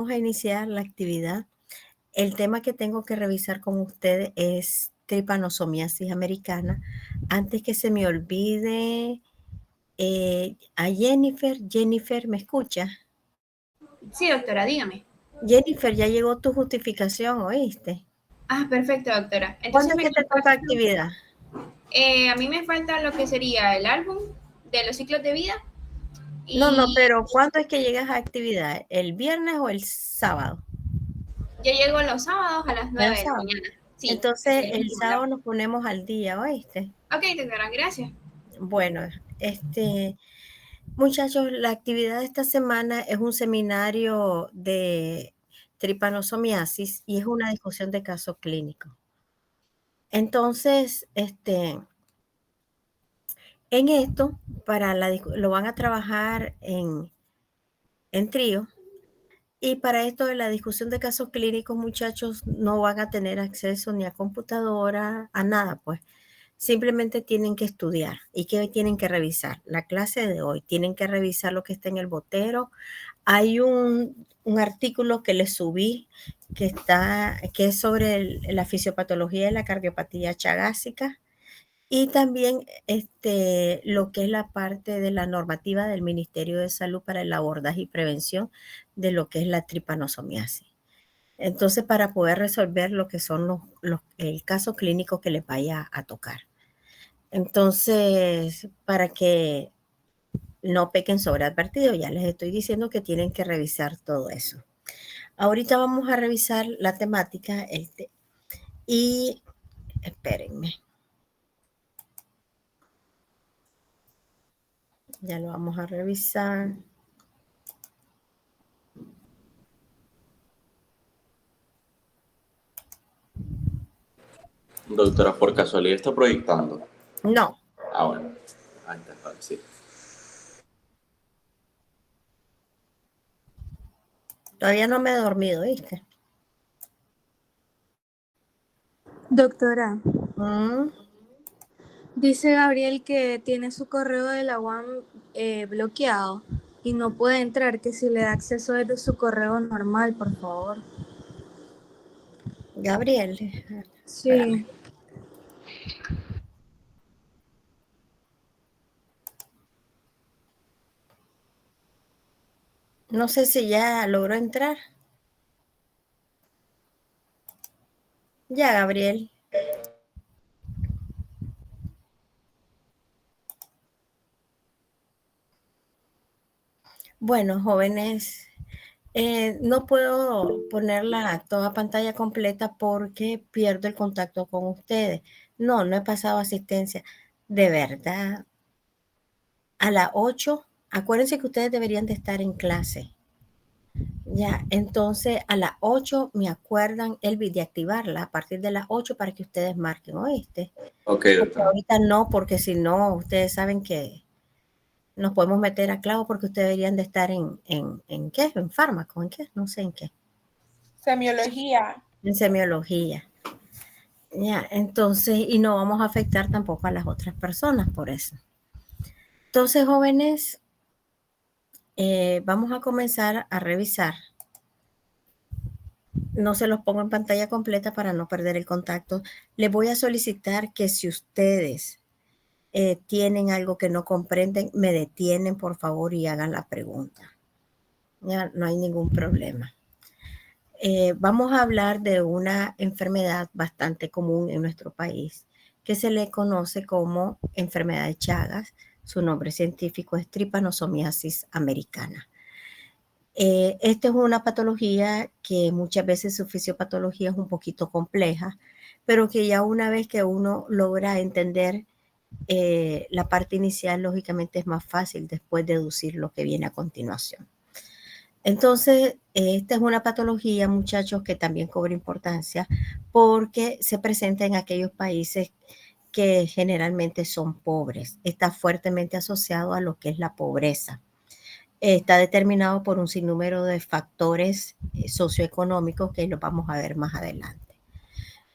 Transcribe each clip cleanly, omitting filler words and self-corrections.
Vamos a iniciar la actividad. El tema que tengo que revisar con ustedes es tripanosomiasis americana. Antes que se me olvide, a Jennifer, ¿me escucha? Sí, doctora, dígame. Jennifer, ya llegó tu justificación, ¿oíste? Ah, perfecto, doctora. ¿Cuándo Entonces es me que te toca comparten. actividad? A mí me falta lo que sería el álbum de los ciclos de vida No, y pero ¿cuándo es que llegas a actividad? ¿El viernes o el sábado? yo llego los sábados a las 9 El de la sábado. mañana. Sí, Entonces, ese es el el mismo sábado lapso. nos ponemos al día, ¿oíste? Ok, doctora, gracias. Bueno, muchachos, la actividad de esta semana es un seminario de tripanosomiasis y es una discusión de casos clínicos. Entonces, en esto, lo van a trabajar en trío. Y para esto de la discusión de casos clínicos, muchachos, no van a tener acceso ni a computadora, a nada, pues. Simplemente tienen que estudiar. ¿Y qué tienen que revisar? La clase de hoy. Tienen que revisar lo que está en el botero. Hay un artículo que les subí que es sobre la fisiopatología de la cardiopatía chagásica y también lo que es la parte de la normativa del Ministerio de Salud para el abordaje y prevención de lo que es la tripanosomiasis. Entonces, para poder resolver lo que son el caso clínico que les vaya a tocar. Entonces, para que no pequen sobre advertido, ya les estoy diciendo que tienen que revisar todo eso. Ahorita vamos a revisar la temática y espérenme. Ya lo vamos a revisar. Doctora, por casualidad está proyectando. No, Ah, bueno. Ahí está, vale, sí. todavía no me he dormido, ¿viste? Doctora, Mm, dice Gabriel que tiene su correo de la UAM bloqueado y no puede entrar, que si le da acceso desde su correo normal, por favor. Gabriel, Sí, espérame. No sé si ya logró entrar. Ya, Gabriel. Bueno, jóvenes, no puedo ponerla toda pantalla completa porque pierdo el contacto con ustedes. No he pasado asistencia. De verdad, a las 8, acuérdense que ustedes deberían de estar en clase. Ya, entonces a las 8 me acuerdan, Elvis, de activarla a partir de las 8 para que ustedes marquen, ¿oíste? Ok, Porque doctora. ahorita no, porque si no, ustedes saben que nos podemos meter a clavo porque ustedes deberían de estar ¿en qué? ¿En fármaco? ¿En qué? No sé en qué. Semiología. En semiología. Ya, entonces, y no vamos a afectar tampoco a las otras personas por eso. Entonces, jóvenes, vamos a comenzar a revisar. No se los pongo en pantalla completa para no perder el contacto. Les voy a solicitar que si ustedes tienen algo que no comprenden, me detienen, por favor, y hagan la pregunta. Ya, no hay ningún problema. Vamos a hablar de una enfermedad bastante común en nuestro país que se le conoce como enfermedad de Chagas. Su nombre científico es tripanosomiasis americana. Esta es una patología que muchas veces su fisiopatología es un poquito compleja, pero que ya una vez que uno logra entender la parte inicial, lógicamente es más fácil después deducir lo que viene a continuación. Entonces, esta es una patología, muchachos, que también cobra importancia porque se presenta en aquellos países que generalmente son pobres. Está fuertemente asociado a lo que es la pobreza. Está determinado por un sinnúmero de factores socioeconómicos que los vamos a ver más adelante.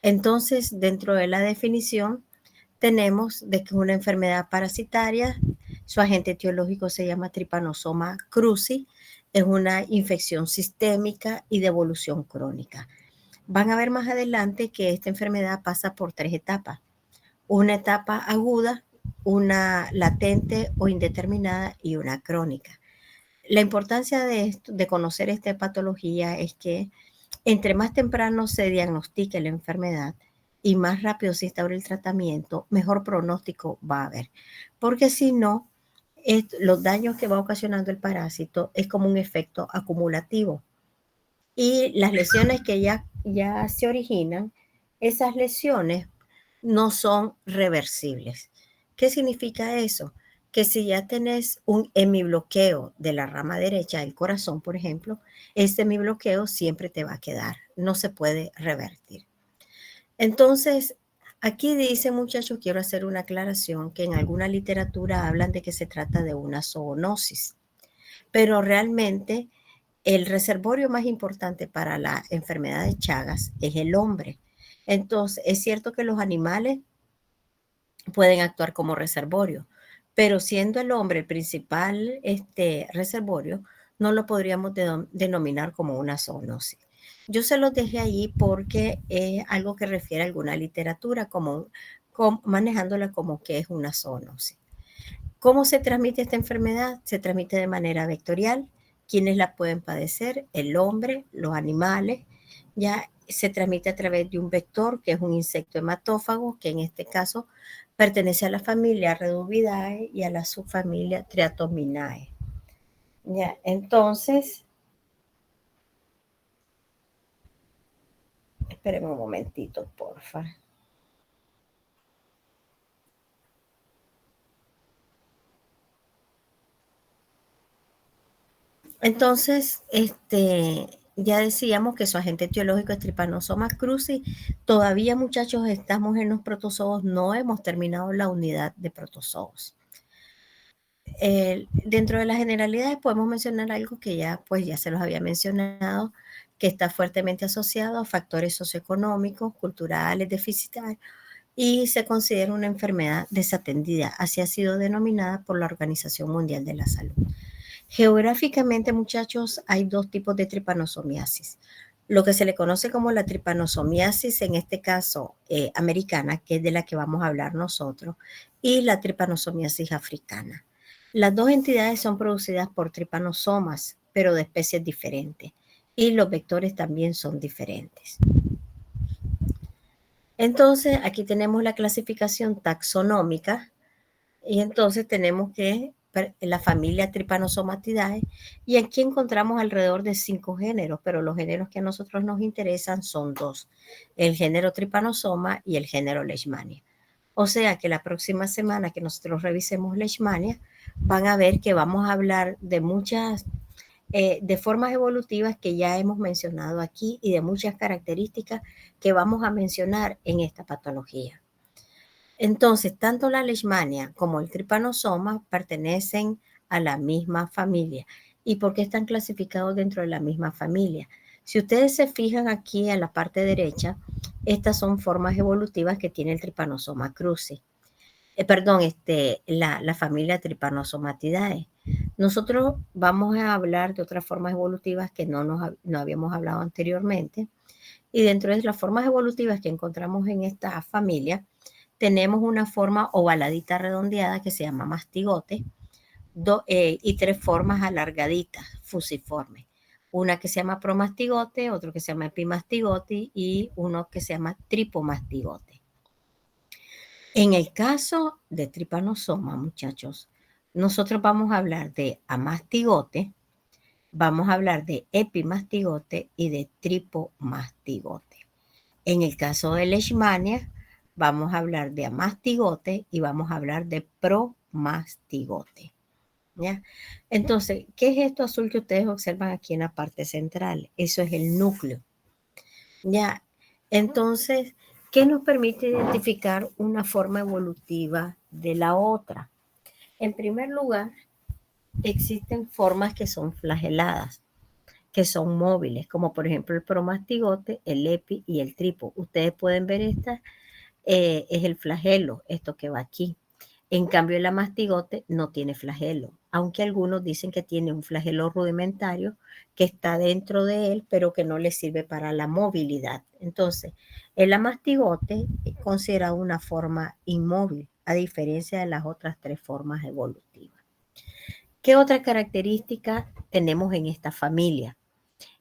Entonces, dentro de la definición, tenemos de que es una enfermedad parasitaria, su agente etiológico se llama Trypanosoma cruzi, es una infección sistémica y de evolución crónica. Van a ver más adelante que esta enfermedad pasa por 3 etapas. Una etapa aguda, una latente o indeterminada y una crónica. La importancia de conocer esta patología es que entre más temprano se diagnostique la enfermedad y más rápido se instaure el tratamiento, mejor pronóstico va a haber. Porque si no, los daños que va ocasionando el parásito es como un efecto acumulativo. Y las lesiones que ya se originan, esas lesiones no son reversibles. ¿Qué significa eso? Que si ya tenés un hemibloqueo de la rama derecha del corazón, por ejemplo, este hemibloqueo siempre te va a quedar, no se puede revertir. Entonces, aquí dice, muchachos, quiero hacer una aclaración, que en alguna literatura hablan de que se trata de una zoonosis, pero realmente el reservorio más importante para la enfermedad de Chagas es el hombre. Entonces, es cierto que los animales pueden actuar como reservorio, pero siendo el hombre el principal reservorio, no lo podríamos denominar como una zoonosis. Yo se los dejé ahí porque es algo que refiere a alguna literatura, manejándola como que es una zoonosis. ¿Cómo se transmite esta enfermedad? Se transmite de manera vectorial. ¿Quiénes la pueden padecer? El hombre, los animales. Ya se transmite a través de un vector, que es un insecto hematófago, que en este caso pertenece a la familia Reduvidae y a la subfamilia Triatominae. Ya, entonces, espérenme un momentito, porfa. Entonces, ya decíamos que su agente etiológico es Trypanosoma cruzi. Todavía, muchachos, estamos en los protozoos, no hemos terminado la unidad de protozoos. Dentro de las generalidades podemos mencionar algo que ya se los había mencionado, que está fuertemente asociado a factores socioeconómicos, culturales, deficitarios, y se considera una enfermedad desatendida. Así ha sido denominada por la Organización Mundial de la Salud. Geográficamente, muchachos, hay 2 tipos de tripanosomiasis. Lo que se le conoce como la tripanosomiasis, en este caso americana, que es de la que vamos a hablar nosotros, y la tripanosomiasis africana. Las 2 entidades son producidas por tripanosomas, pero de especies diferentes, y los vectores también son diferentes. Entonces, aquí tenemos la clasificación taxonómica, y entonces tenemos que la familia Trypanosomatidae, y aquí encontramos alrededor de 5 géneros, pero los géneros que a nosotros nos interesan son 2, el género Trypanosoma y el género Leishmania. O sea que la próxima semana que nosotros revisemos Leishmania, van a ver que vamos a hablar de muchas, de formas evolutivas que ya hemos mencionado aquí y de muchas características que vamos a mencionar en esta patología. Entonces, tanto la Leishmania como el Trypanosoma pertenecen a la misma familia. ¿Y por qué están clasificados dentro de la misma familia? Si ustedes se fijan aquí en la parte derecha, estas son formas evolutivas que tiene el Trypanosoma cruzi. La familia Trypanosomatidae. Nosotros vamos a hablar de otras formas evolutivas que no habíamos hablado anteriormente. Y dentro de las formas evolutivas que encontramos en esta familia, tenemos una forma ovaladita redondeada que se llama mastigote y 3 formas alargaditas, fusiformes. Una que se llama promastigote, otro que se llama epimastigote y uno que se llama tripomastigote. En el caso de Trypanosoma, muchachos, nosotros vamos a hablar de amastigote, vamos a hablar de epimastigote y de tripomastigote. En el caso de Leishmania, vamos a hablar de amastigote y vamos a hablar de promastigote. ¿Ya? Entonces, ¿qué es esto azul que ustedes observan aquí en la parte central? Eso es el núcleo. ¿Ya? Entonces, ¿qué nos permite identificar una forma evolutiva de la otra? En primer lugar, existen formas que son flageladas, que son móviles, como por ejemplo el promastigote, el epi y el tripo. Ustedes pueden ver esta, es el flagelo, esto que va aquí. En cambio, el amastigote no tiene flagelo, aunque algunos dicen que tiene un flagelo rudimentario que está dentro de él, pero que no le sirve para la movilidad. Entonces, el amastigote es considerado una forma inmóvil, a diferencia de las otras 3 formas evolutivas. ¿Qué otra característica tenemos en esta familia?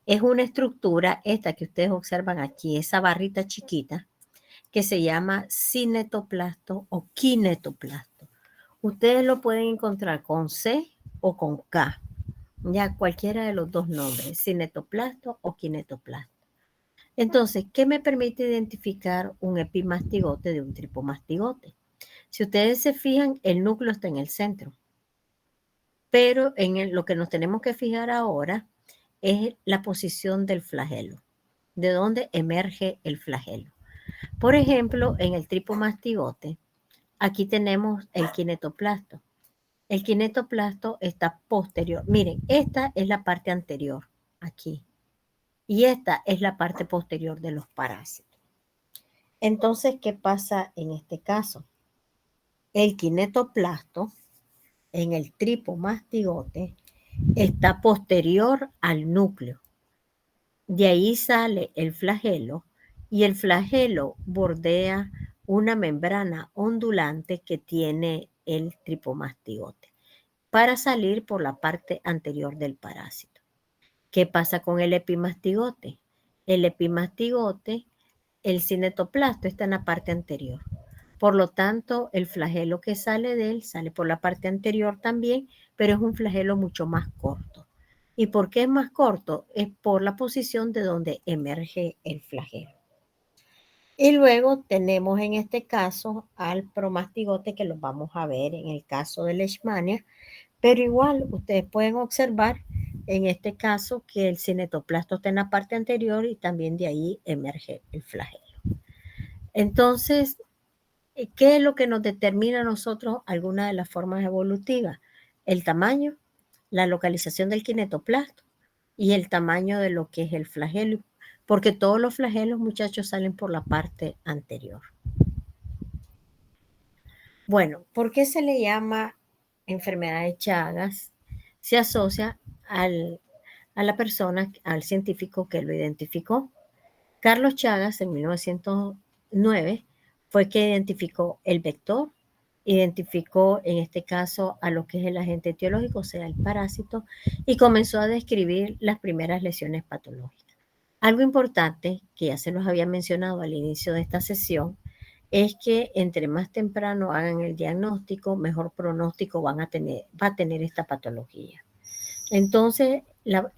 Es una estructura, esta que ustedes observan aquí, esa barrita chiquita, que se llama cinetoplasto o kinetoplasto. Ustedes lo pueden encontrar con C o con K, ya cualquiera de los 2 nombres, cinetoplasto o kinetoplasto. Entonces, ¿qué me permite identificar un epimastigote de un tripomastigote? Si ustedes se fijan, el núcleo está en el centro, pero lo que nos tenemos que fijar ahora es la posición del flagelo, de dónde emerge el flagelo. Por ejemplo, en el tripomastigote, aquí tenemos el kinetoplasto. El kinetoplasto está posterior. Miren, esta es la parte anterior, aquí. Y esta es la parte posterior de los parásitos. Entonces, ¿qué pasa en este caso? El kinetoplasto en el tripomastigote está posterior al núcleo. De ahí sale el flagelo y el flagelo bordea una membrana ondulante que tiene el tripomastigote para salir por la parte anterior del parásito. ¿Qué pasa con el epimastigote? El epimastigote, el cinetoplasto está en la parte anterior. Por lo tanto, el flagelo que sale de él sale por la parte anterior también, pero es un flagelo mucho más corto. ¿Y por qué es más corto? Es por la posición de donde emerge el flagelo. Y luego tenemos en este caso al promastigote, que lo vamos a ver en el caso de Leishmania, pero igual ustedes pueden observar en este caso que el cinetoplasto está en la parte anterior y también de ahí emerge el flagelo. Entonces, ¿qué es lo que nos determina a nosotros alguna de las formas evolutivas? El tamaño, la localización del kinetoplasto y el tamaño de lo que es el flagelo, porque todos los flagelos, muchachos, salen por la parte anterior. Bueno, ¿por qué se le llama enfermedad de Chagas? Se asocia a la persona, al científico que lo identificó. Carlos Chagas, en 1909, fue que identificó el vector, identificó en este caso a lo que es el agente etiológico, o sea, el parásito, y comenzó a describir las primeras lesiones patológicas. Algo importante, que ya se los había mencionado al inicio de esta sesión, es que entre más temprano hagan el diagnóstico, mejor pronóstico va a tener esta patología. Entonces,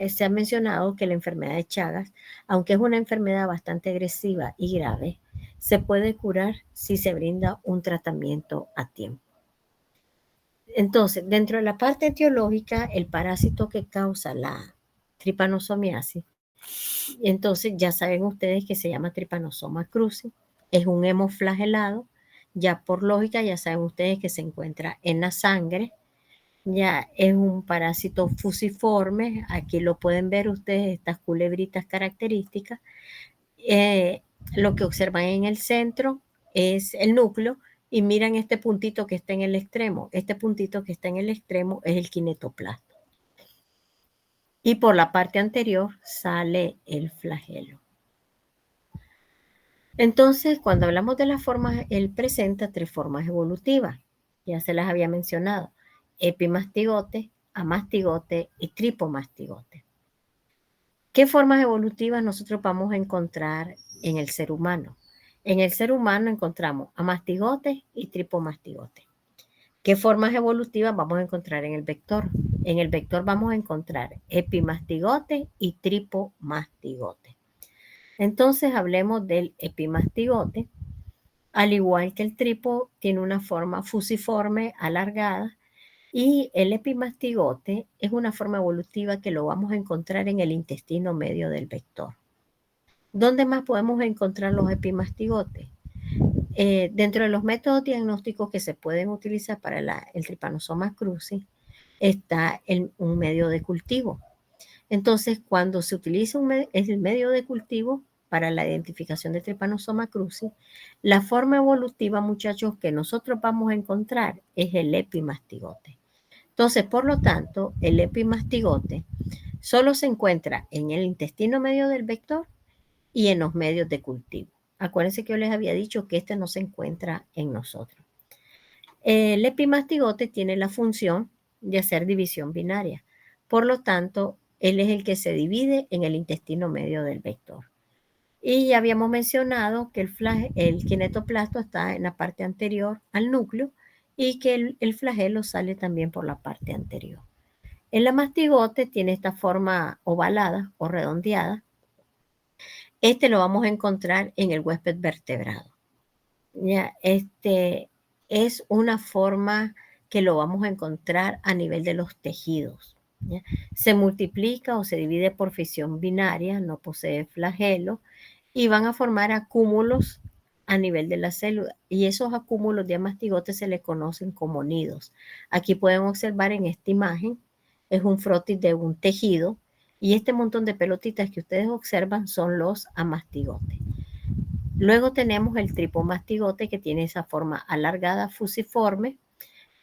se ha mencionado que la enfermedad de Chagas, aunque es una enfermedad bastante agresiva y grave, se puede curar si se brinda un tratamiento a tiempo. Entonces, dentro de la parte etiológica, el parásito que causa la tripanosomiasis, entonces ya saben ustedes que se llama Trypanosoma cruzi, es un hemoflagelado, ya por lógica ya saben ustedes que se encuentra en la sangre, ya es un parásito fusiforme, aquí lo pueden ver ustedes, estas culebritas características. Lo que observan en el centro es el núcleo y miran este puntito que está en el extremo. Este puntito que está en el extremo es el kinetoplasto. Y por la parte anterior sale el flagelo. Entonces, cuando hablamos de las formas, él presenta 3 formas evolutivas. Ya se las había mencionado. Epimastigote, amastigote y tripomastigote. ¿Qué formas evolutivas nosotros vamos a encontrar en el ser humano? En el ser humano encontramos amastigote y tripomastigote. ¿Qué formas evolutivas vamos a encontrar en el vector? En el vector vamos a encontrar epimastigote y tripomastigote. Entonces hablemos del epimastigote. Al igual que el tripo, tiene una forma fusiforme, alargada, y el epimastigote es una forma evolutiva que lo vamos a encontrar en el intestino medio del vector. ¿Dónde más podemos encontrar los epimastigotes? Dentro de los métodos diagnósticos que se pueden utilizar para el Trypanosoma cruzi está un medio de cultivo. Entonces, cuando se utiliza el medio de cultivo, para la identificación de Trypanosoma cruzi, la forma evolutiva, muchachos, que nosotros vamos a encontrar es el epimastigote. Entonces, por lo tanto, el epimastigote solo se encuentra en el intestino medio del vector y en los medios de cultivo. Acuérdense que yo les había dicho que este no se encuentra en nosotros. El epimastigote tiene la función de hacer división binaria. Por lo tanto, él es el que se divide en el intestino medio del vector. Y ya habíamos mencionado que el kinetoplasto está en la parte anterior al núcleo y que el flagelo sale también por la parte anterior. El mastigote tiene esta forma ovalada o redondeada. Este lo vamos a encontrar en el huésped vertebrado. Ya, es una forma que lo vamos a encontrar a nivel de los tejidos. ¿Ya? Se multiplica o se divide por fisión binaria, no posee flagelo, y van a formar acúmulos a nivel de la célula. Y esos acúmulos de mastigotes se le conocen como nidos. Aquí pueden observar en esta imagen, es un frotis de un tejido, y este montón de pelotitas que ustedes observan son los amastigotes. Luego tenemos el tripomastigote, que tiene esa forma alargada, fusiforme.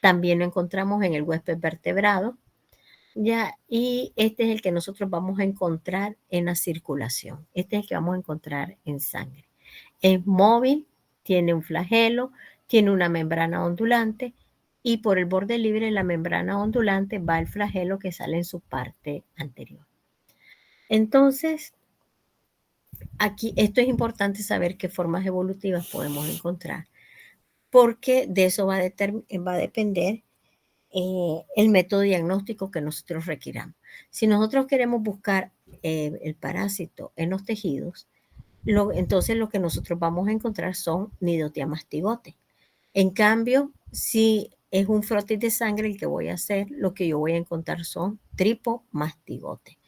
También lo encontramos en el huésped vertebrado. Ya, y este es el que nosotros vamos a encontrar en la circulación. Este es el que vamos a encontrar en sangre. Es móvil, tiene un flagelo, tiene una membrana ondulante y por el borde libre de la membrana ondulante va el flagelo que sale en su parte anterior. Entonces, aquí esto es importante saber qué formas evolutivas podemos encontrar, porque de eso va a depender el método diagnóstico que nosotros requiramos. Si nosotros queremos buscar el parásito en los tejidos, entonces lo que nosotros vamos a encontrar son nidos de mastigote. En cambio, si es un frotis de sangre el que voy a hacer, lo que yo voy a encontrar son tripomastigotes.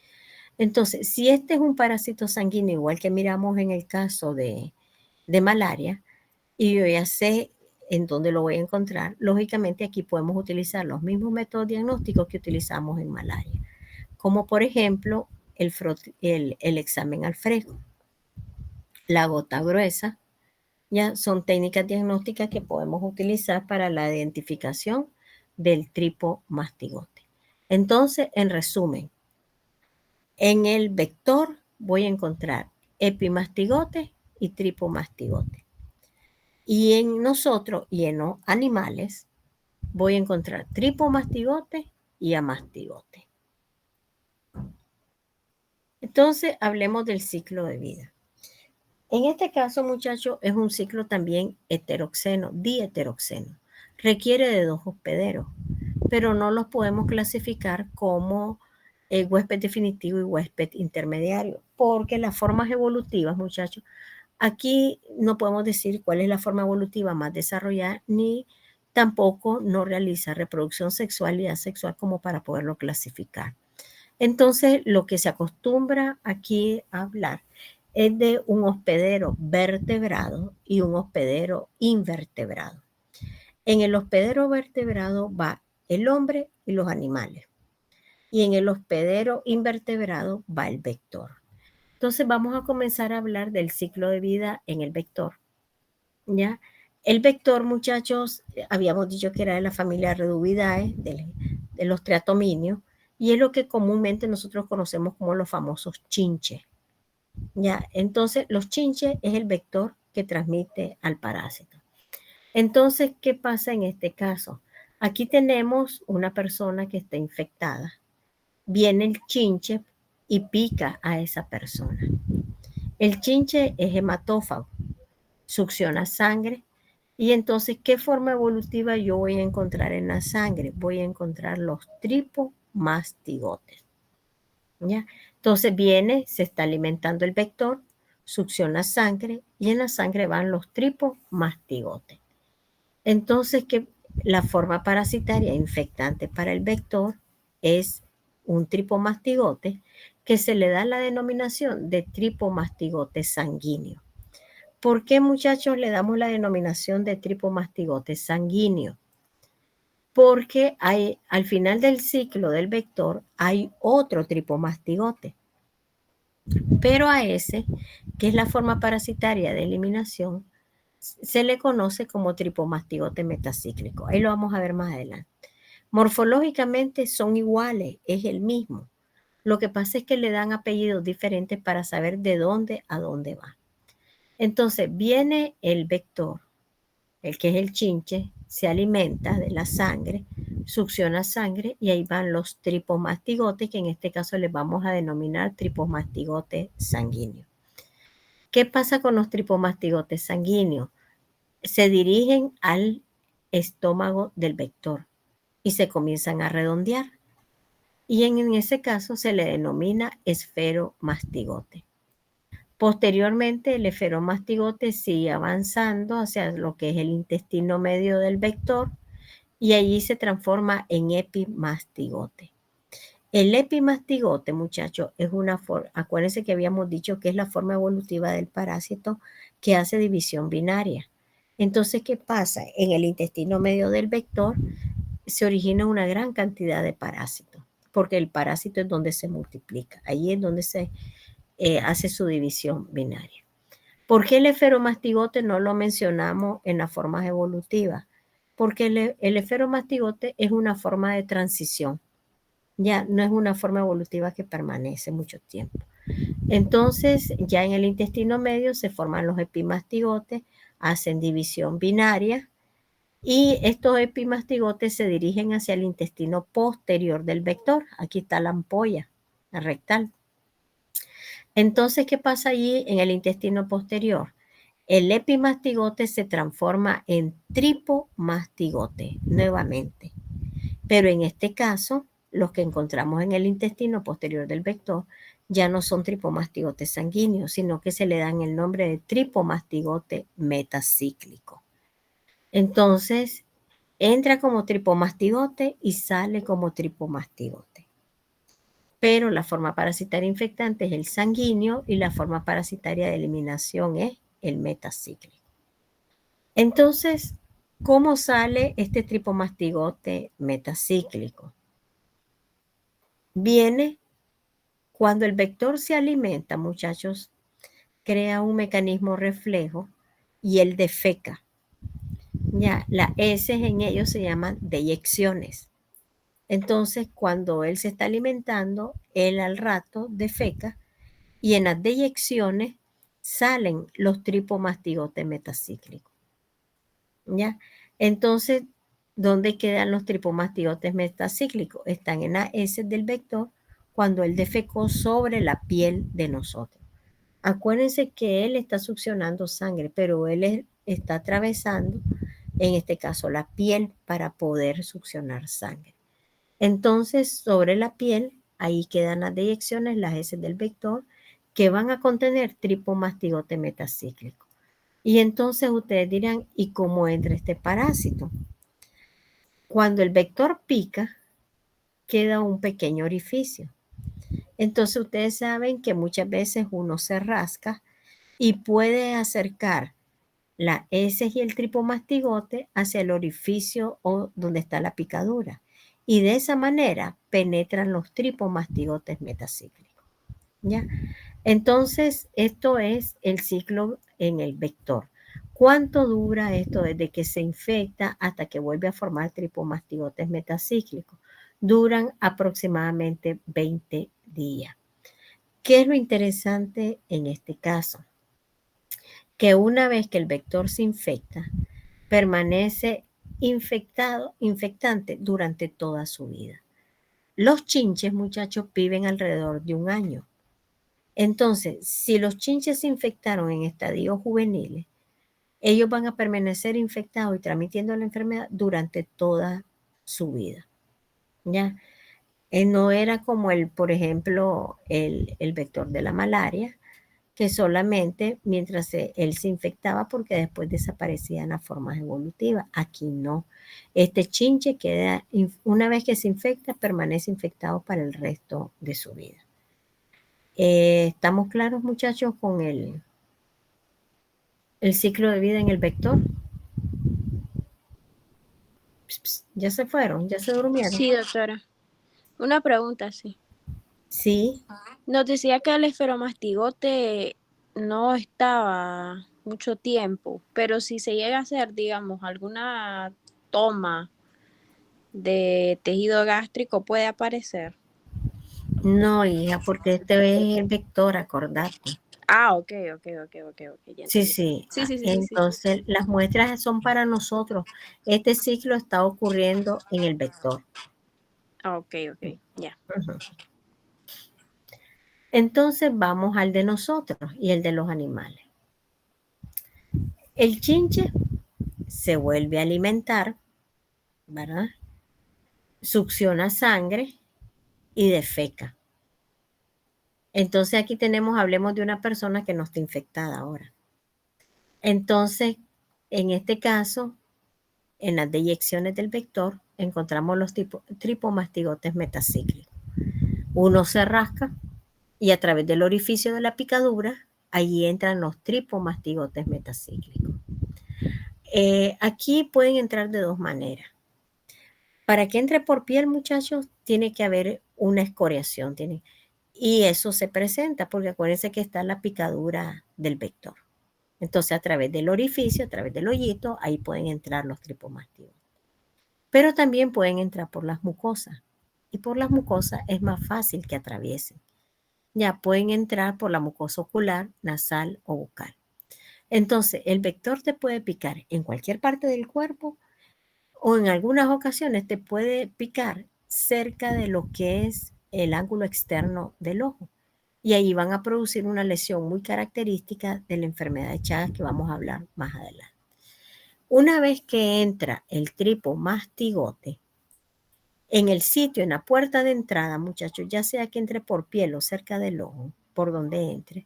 Entonces, si este es un parásito sanguíneo, igual que miramos en el caso de malaria, y yo ya sé en dónde lo voy a encontrar, lógicamente aquí podemos utilizar los mismos métodos diagnósticos que utilizamos en malaria, como por ejemplo el examen al fresco, la gota gruesa, ya son técnicas diagnósticas que podemos utilizar para la identificación del tripomastigote. Entonces, en resumen, en el vector voy a encontrar epimastigote y tripomastigote. Y en nosotros y en los animales voy a encontrar tripomastigote y amastigote. Entonces, hablemos del ciclo de vida. En este caso, muchachos, es un ciclo también heteroxeno, diheteroxeno. Requiere de 2 hospederos, pero no los podemos clasificar como huésped definitivo y huésped intermediario, porque las formas evolutivas, muchachos, aquí no podemos decir cuál es la forma evolutiva más desarrollada, ni tampoco no realiza reproducción sexual y asexual como para poderlo clasificar. Entonces, lo que se acostumbra aquí a hablar es de un hospedero vertebrado y un hospedero invertebrado. En el hospedero vertebrado va el hombre y los animales. Y en el hospedero invertebrado va el vector. Entonces vamos a comenzar a hablar del ciclo de vida en el vector. ¿Ya? El vector, muchachos, habíamos dicho que era de la familia Reduvidae, de los triatominios, y es lo que comúnmente nosotros conocemos como los famosos chinches. ¿Ya? Entonces, los chinches es el vector que transmite al parásito. Entonces, ¿qué pasa en este caso? Aquí tenemos una persona que está infectada. Viene el chinche y pica a esa persona. El chinche es hematófago, succiona sangre. Y entonces, ¿qué forma evolutiva yo voy a encontrar en la sangre? Voy a encontrar los tripomastigotes. ¿Ya? Entonces viene, se está alimentando el vector, succiona sangre y en la sangre van los tripomastigotes. Entonces, que la forma parasitaria infectante para el vector es un tripomastigote que se le da la denominación de tripomastigote sanguíneo. ¿Por qué, muchachos, le damos la denominación de tripomastigote sanguíneo? Porque al final del ciclo del vector hay otro tripomastigote. Pero a ese que es la forma parasitaria de eliminación, se le conoce como tripomastigote metacíclico. Ahí lo vamos a ver más adelante. Morfológicamente son iguales, es el mismo. Lo que pasa es que le dan apellidos diferentes para saber de dónde a dónde va. Entonces viene el vector, el que es el chinche, se alimenta de la sangre, succiona sangre y ahí van los tripomastigotes, que en este caso les vamos a denominar tripomastigotes sanguíneos. ¿Qué pasa con los tripomastigotes sanguíneos? Se dirigen al estómago del vector y se comienzan a redondear. Y en ese caso se le denomina esferomastigote. Posteriormente, el esferomastigote sigue avanzando hacia lo que es el intestino medio del vector y allí se transforma en epimastigote. El epimastigote, muchachos, es una forma, acuérdense que habíamos dicho que es la forma evolutiva del parásito que hace división binaria. Entonces, ¿qué pasa? En el intestino medio del vector se origina una gran cantidad de parásitos, porque el parásito es donde se multiplica, ahí es donde se hace su división binaria. ¿Por qué el esferomastigote no lo mencionamos en las formas evolutivas? Porque el esferomastigote es una forma de transición, ya no es una forma evolutiva que permanece mucho tiempo. Entonces, ya en el intestino medio se forman los epimastigotes, hacen división binaria y estos epimastigotes se dirigen hacia el intestino posterior del vector. Aquí está la ampolla, la rectal. Entonces, ¿qué pasa allí en el intestino posterior? El epimastigote se transforma en tripomastigote nuevamente. Pero en este caso, los que encontramos en el intestino posterior del vector ya no son tripomastigotes sanguíneos, sino que se le dan el nombre de tripomastigote metacíclico. Entonces, entra como tripomastigote y sale como tripomastigote. Pero la forma parasitaria infectante es el sanguíneo y la forma parasitaria de eliminación es el metacíclico. Entonces, ¿cómo sale este tripomastigote metacíclico? Viene cuando el vector se alimenta, muchachos, crea un mecanismo reflejo y él defeca. Ya, las heces en ellos se llaman deyecciones. Entonces, cuando él se está alimentando, él al rato defeca y en las deyecciones salen los tripomastigotes metacíclicos. ¿Ya? Entonces, ¿dónde quedan los tripomastigotes metacíclicos? Están en las heces del vector cuando él defecó sobre la piel de nosotros. Acuérdense que él está succionando sangre, pero él está atravesando, en este caso, la piel para poder succionar sangre. Entonces, sobre la piel, ahí quedan las deyecciones, las heces del vector, que van a contener tripomastigote metacíclico. Y entonces ustedes dirán, ¿y cómo entra este parásito? Cuando el vector pica, queda un pequeño orificio. Entonces ustedes saben que muchas veces uno se rasca y puede acercar las heces y el tripomastigote hacia el orificio o donde está la picadura. Y de esa manera penetran los tripomastigotes metacíclicos. ¿Ya? Entonces, esto es el ciclo en el vector. ¿Cuánto dura esto desde que se infecta hasta que vuelve a formar tripomastigotes metacíclicos? Duran aproximadamente 20 días. ¿Qué es lo interesante en este caso? Que una vez que el vector se infecta, permanece infectante durante toda su vida. Los chinches, muchachos, viven alrededor de un año. Entonces, si los chinches se infectaron en estadios juveniles, ellos van a permanecer infectados y transmitiendo la enfermedad durante toda su vida. ¿Ya? No era como por ejemplo, el vector de la malaria, que solamente mientras él se infectaba porque después desaparecían las formas evolutivas. Aquí no. Este chinche queda, una vez que se infecta, permanece infectado para el resto de su vida. ¿Estamos claros, muchachos, con el ciclo de vida en el vector? ¿Ya se fueron? ¿Ya se durmieron? Sí, doctora. Una pregunta, sí. Sí. Nos decía que el esferomastigote no estaba mucho tiempo, pero si se llega a hacer, digamos, alguna toma de tejido gástrico puede aparecer. No, hija, porque este es el vector, acordate. Ah, ok, ya Sí, entendí. sí. Sí. Entonces, las muestras son para nosotros. Este ciclo está ocurriendo en el vector. Ah, ok, ya. Ujú. Entonces, vamos al de nosotros y el de los animales. El chinche se vuelve a alimentar, ¿verdad? Succiona sangre y defeca. Entonces, aquí hablemos de una persona que no está infectada ahora. Entonces, en este caso, en las deyecciones del vector, encontramos los tripomastigotes metacíclicos. Uno se rasca y a través del orificio de la picadura, allí entran los tripomastigotes metacíclicos. Aquí pueden entrar de dos maneras. Para que entre por piel, muchachos, tiene que haber una escoriación. Y eso se presenta porque acuérdense que está la picadura del vector. Entonces, a través del orificio, a través del hoyito, ahí pueden entrar los tripomastigotes. Pero también pueden entrar por las mucosas. Y por las mucosas es más fácil que atraviesen. Ya pueden entrar por la mucosa ocular, nasal o bucal. Entonces, el vector te puede picar en cualquier parte del cuerpo o en algunas ocasiones te puede picar cerca de lo que es el ángulo externo del ojo. Y ahí van a producir una lesión muy característica de la enfermedad de Chagas que vamos a hablar más adelante. Una vez que entra el tripomastigote, en el sitio, en la puerta de entrada, muchachos, ya sea que entre por piel o cerca del ojo, por donde entre,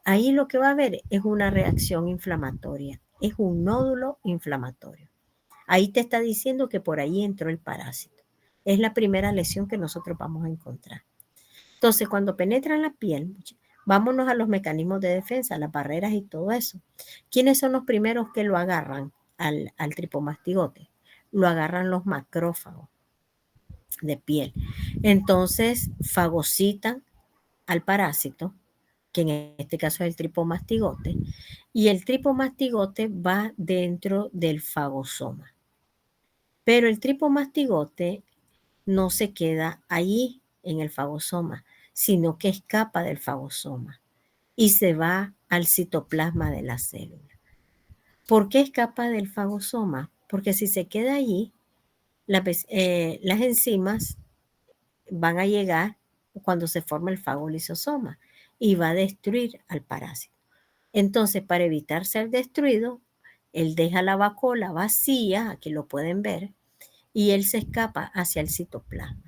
ahí lo que va a haber es una reacción inflamatoria, es un nódulo inflamatorio. Ahí te está diciendo que por ahí entró el parásito. Es la primera lesión que nosotros vamos a encontrar. Entonces, cuando penetra en la piel, vámonos a los mecanismos de defensa, las barreras y todo eso. ¿Quiénes son los primeros que lo agarran al tripomastigote? Lo agarran los macrófagos de piel. Entonces, fagocitan al parásito, que en este caso es el tripomastigote, y el tripomastigote va dentro del fagosoma. Pero el tripomastigote no se queda allí en el fagosoma, sino que escapa del fagosoma y se va al citoplasma de la célula. ¿Por qué escapa del fagosoma? Porque si se queda allí, las enzimas van a llegar cuando se forma el fagolisosoma y va a destruir al parásito. Entonces, para evitar ser destruido, él deja la vacuola vacía, aquí lo pueden ver, y él se escapa hacia el citoplasma.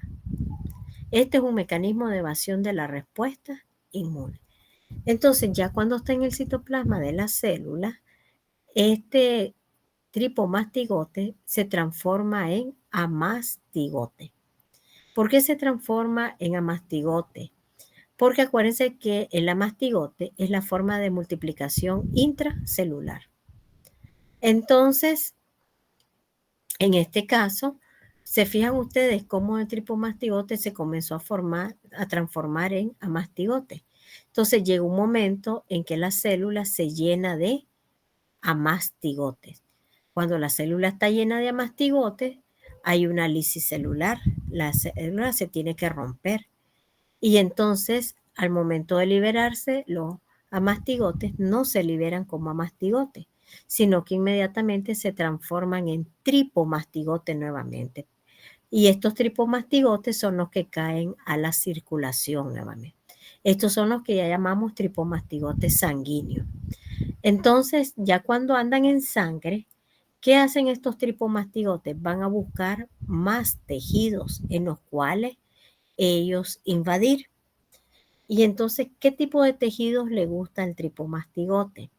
Este es un mecanismo de evasión de la respuesta inmune. Entonces, ya cuando está en el citoplasma de la célula, este tripomastigote se transforma en amastigote. ¿Por qué se transforma en amastigote? Porque acuérdense que el amastigote es la forma de multiplicación intracelular. Entonces, en este caso, se fijan ustedes cómo el tripomastigote se comenzó a transformar en amastigote. Entonces llega un momento en que la célula se llena de amastigotes. Cuando la célula está llena de amastigotes, hay una lisis celular. La célula se tiene que romper. Y entonces, al momento de liberarse, los amastigotes no se liberan como amastigotes, sino que inmediatamente se transforman en tripomastigote nuevamente. Y estos tripomastigotes son los que caen a la circulación nuevamente. Estos son los que ya llamamos tripomastigotes sanguíneos. Entonces, ya cuando andan en sangre, ¿qué hacen estos tripomastigotes? Van a buscar más tejidos en los cuales ellos invadir. Y entonces, ¿qué tipo de tejidos le gusta al tripomastigote?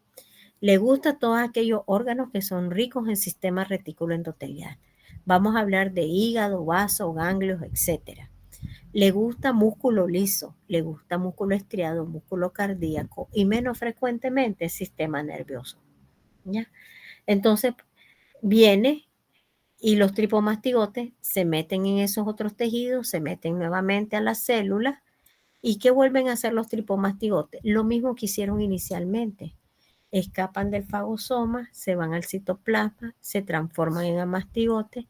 Le gusta todos aquellos órganos que son ricos en sistema retículo endotelial. Vamos a hablar de hígado, vaso, ganglios, etc. Le gusta músculo liso, le gusta músculo estriado, músculo cardíaco y menos frecuentemente sistema nervioso. ¿Ya? Entonces, viene y los tripomastigotes se meten en esos otros tejidos, se meten nuevamente a las células ¿Y qué vuelven a hacer los tripomastigotes? Lo mismo que hicieron inicialmente. Escapan del fagosoma, se van al citoplasma, se transforman en amastigotes.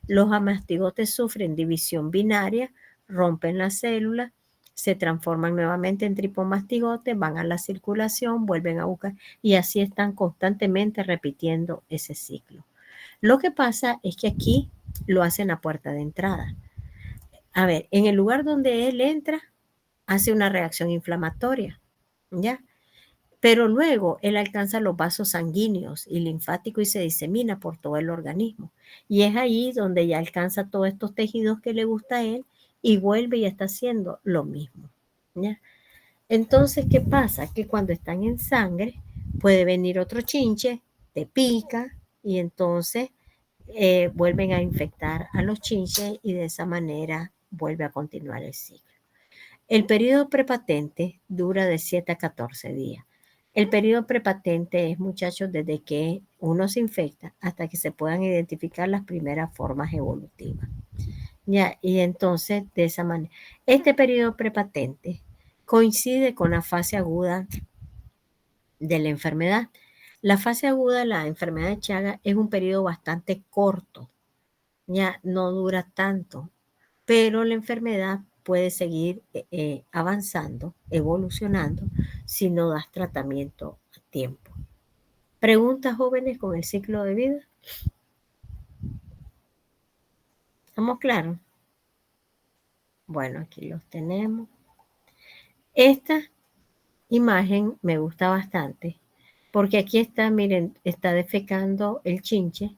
Los amastigotes sufren división binaria, rompen las células, se transforman nuevamente en tripomastigotes, van a la circulación, vuelven a buscar y así están constantemente repitiendo ese ciclo. Lo que pasa es que aquí lo hacen a puerta de entrada. A ver, en el lugar donde él entra, hace una reacción inflamatoria, ¿ya? Pero luego él alcanza los vasos sanguíneos y linfáticos y se disemina por todo el organismo. Y es ahí donde ya alcanza todos estos tejidos que le gusta a él y vuelve y está haciendo lo mismo, ¿ya? Entonces, ¿qué pasa? Que cuando están en sangre puede venir otro chinche, te pica y entonces vuelven a infectar a los chinches y de esa manera vuelve a continuar el ciclo. El periodo prepatente dura de 7 a 14 días. El periodo prepatente es, muchachos, desde que uno se infecta hasta que se puedan identificar las primeras formas evolutivas. Ya, y entonces, de esa manera, este periodo prepatente coincide con la fase aguda de la enfermedad. La fase aguda de la enfermedad de Chagas es un periodo bastante corto, ya no dura tanto, pero la enfermedad puede seguir avanzando, evolucionando, si no das tratamiento a tiempo. ¿Preguntas, jóvenes, con el ciclo de vida? ¿Estamos claros? Bueno, aquí los tenemos. Esta imagen me gusta bastante porque aquí está, miren, está defecando el chinche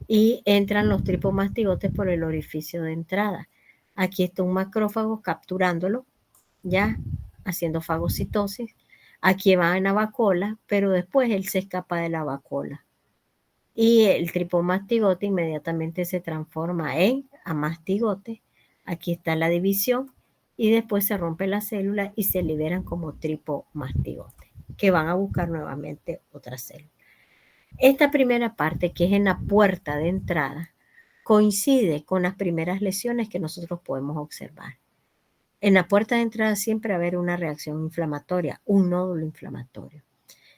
y entran los tripomastigotes por el orificio de entrada. Aquí está un macrófago capturándolo, ya haciendo fagocitosis. Aquí va en la vacola, pero después él se escapa de la vacola. Y el tripomastigote inmediatamente se transforma en amastigote. Aquí está la división y después se rompe la célula y se liberan como tripomastigote, que van a buscar nuevamente otra célula. Esta primera parte, que es en la puerta de entrada, coincide con las primeras lesiones que nosotros podemos observar. En la puerta de entrada siempre va a haber una reacción inflamatoria, un nódulo inflamatorio.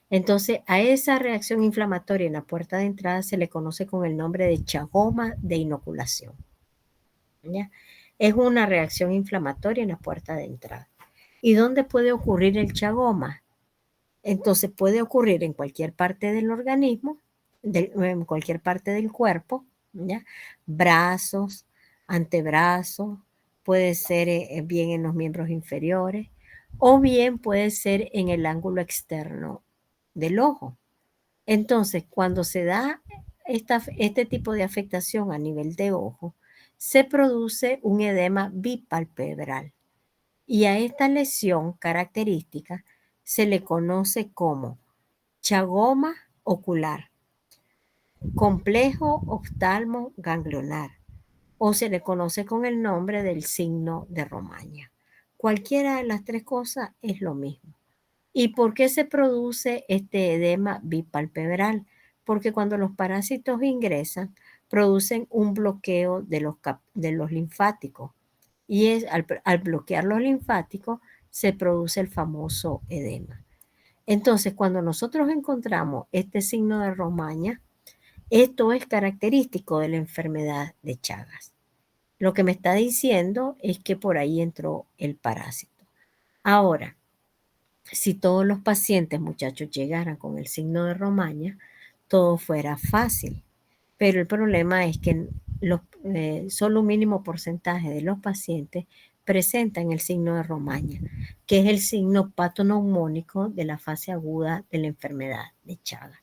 Entonces, a esa reacción inflamatoria en la puerta de entrada se le conoce con el nombre de chagoma de inoculación, ¿ya? Es una reacción inflamatoria en la puerta de entrada. ¿Y dónde puede ocurrir el chagoma? Entonces, puede ocurrir en cualquier parte del organismo, en cualquier parte del cuerpo, ¿ya? Brazos, antebrazos, puede ser bien en los miembros inferiores o bien puede ser en el ángulo externo del ojo. Entonces, cuando se da este tipo de afectación a nivel de ojo, se produce un edema bipalpebral. Y a esta lesión característica se le conoce como chagoma ocular, complejo oftalmo ganglionar, o se le conoce con el nombre del signo de Romaña. Cualquiera de las tres cosas es lo mismo. ¿Y por qué se produce este edema bipalpebral? Porque cuando los parásitos ingresan, producen un bloqueo de los linfáticos. Y al bloquear los linfáticos, se produce el famoso edema. Entonces, cuando nosotros encontramos este signo de Romaña, esto es característico de la enfermedad de Chagas. Lo que me está diciendo es que por ahí entró el parásito. Ahora, si todos los pacientes, muchachos, llegaran con el signo de Romaña, todo fuera fácil. Pero el problema es que solo un mínimo porcentaje de los pacientes presentan el signo de Romaña, que es el signo patoneumónico de la fase aguda de la enfermedad de Chagas.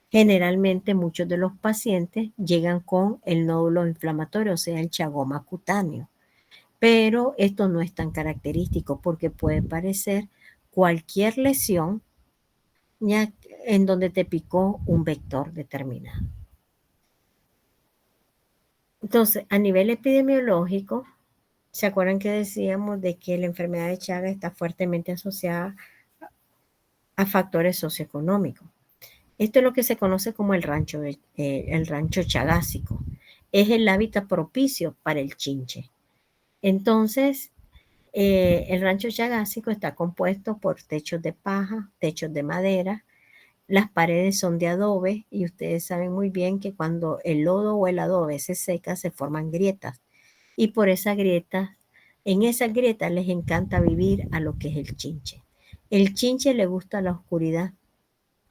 Generalmente muchos de los pacientes llegan con el nódulo inflamatorio, o sea, el chagoma cutáneo. Pero esto no es tan característico porque puede parecer cualquier lesión ya en donde te picó un vector determinado. Entonces, a nivel epidemiológico, ¿se acuerdan que decíamos de que la enfermedad de Chagas está fuertemente asociada a factores socioeconómicos? Esto es lo que se conoce como el rancho chagásico. Es el hábitat propicio para el chinche. Entonces, El rancho chagásico está compuesto por techos de paja, techos de madera, las paredes son de adobe y ustedes saben muy bien que cuando el lodo o el adobe se seca se forman grietas y por esas grietas, en esas grietas les encanta vivir a lo que es el chinche. El chinche le gusta la oscuridad,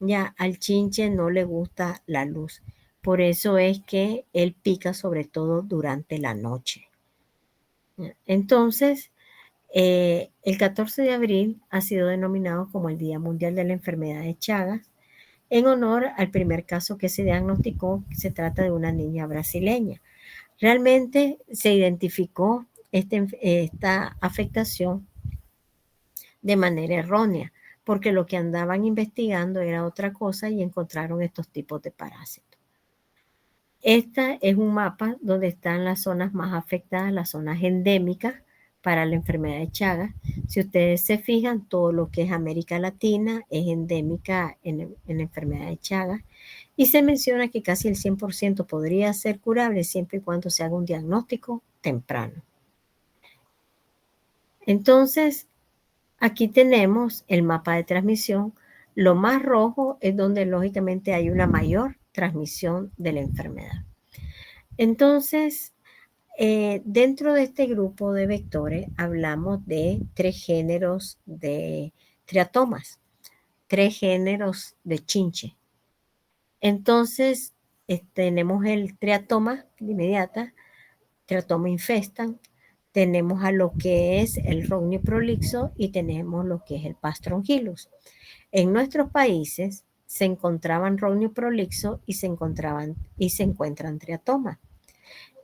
ya al chinche no le gusta la luz. Por eso es que él pica sobre todo durante la noche. Entonces, el 14 de abril ha sido denominado como el Día Mundial de la Enfermedad de Chagas en honor al primer caso que se diagnosticó, que se trata de una niña brasileña. Realmente se identificó esta afectación de manera errónea, porque lo que andaban investigando era otra cosa y encontraron estos tipos de parásitos. Este es un mapa donde están las zonas más afectadas, las zonas endémicas para la enfermedad de Chagas. Si ustedes se fijan, todo lo que es América Latina es endémica en la enfermedad de Chagas. Y se menciona que casi el 100% podría ser curable siempre y cuando se haga un diagnóstico temprano. Entonces, aquí tenemos el mapa de transmisión. Lo más rojo es donde lógicamente hay una mayor transmisión de la enfermedad. Entonces, dentro de este grupo de vectores hablamos de 3 géneros de triatomas, 3 géneros de chinche. Entonces, tenemos el triatoma de inmediata, triatoma infestan, tenemos a lo que es el Rognio prolixo y tenemos lo que es el Pastrongyllus. En nuestros países se encontraban Rognio prolixo y se encuentran triatomas.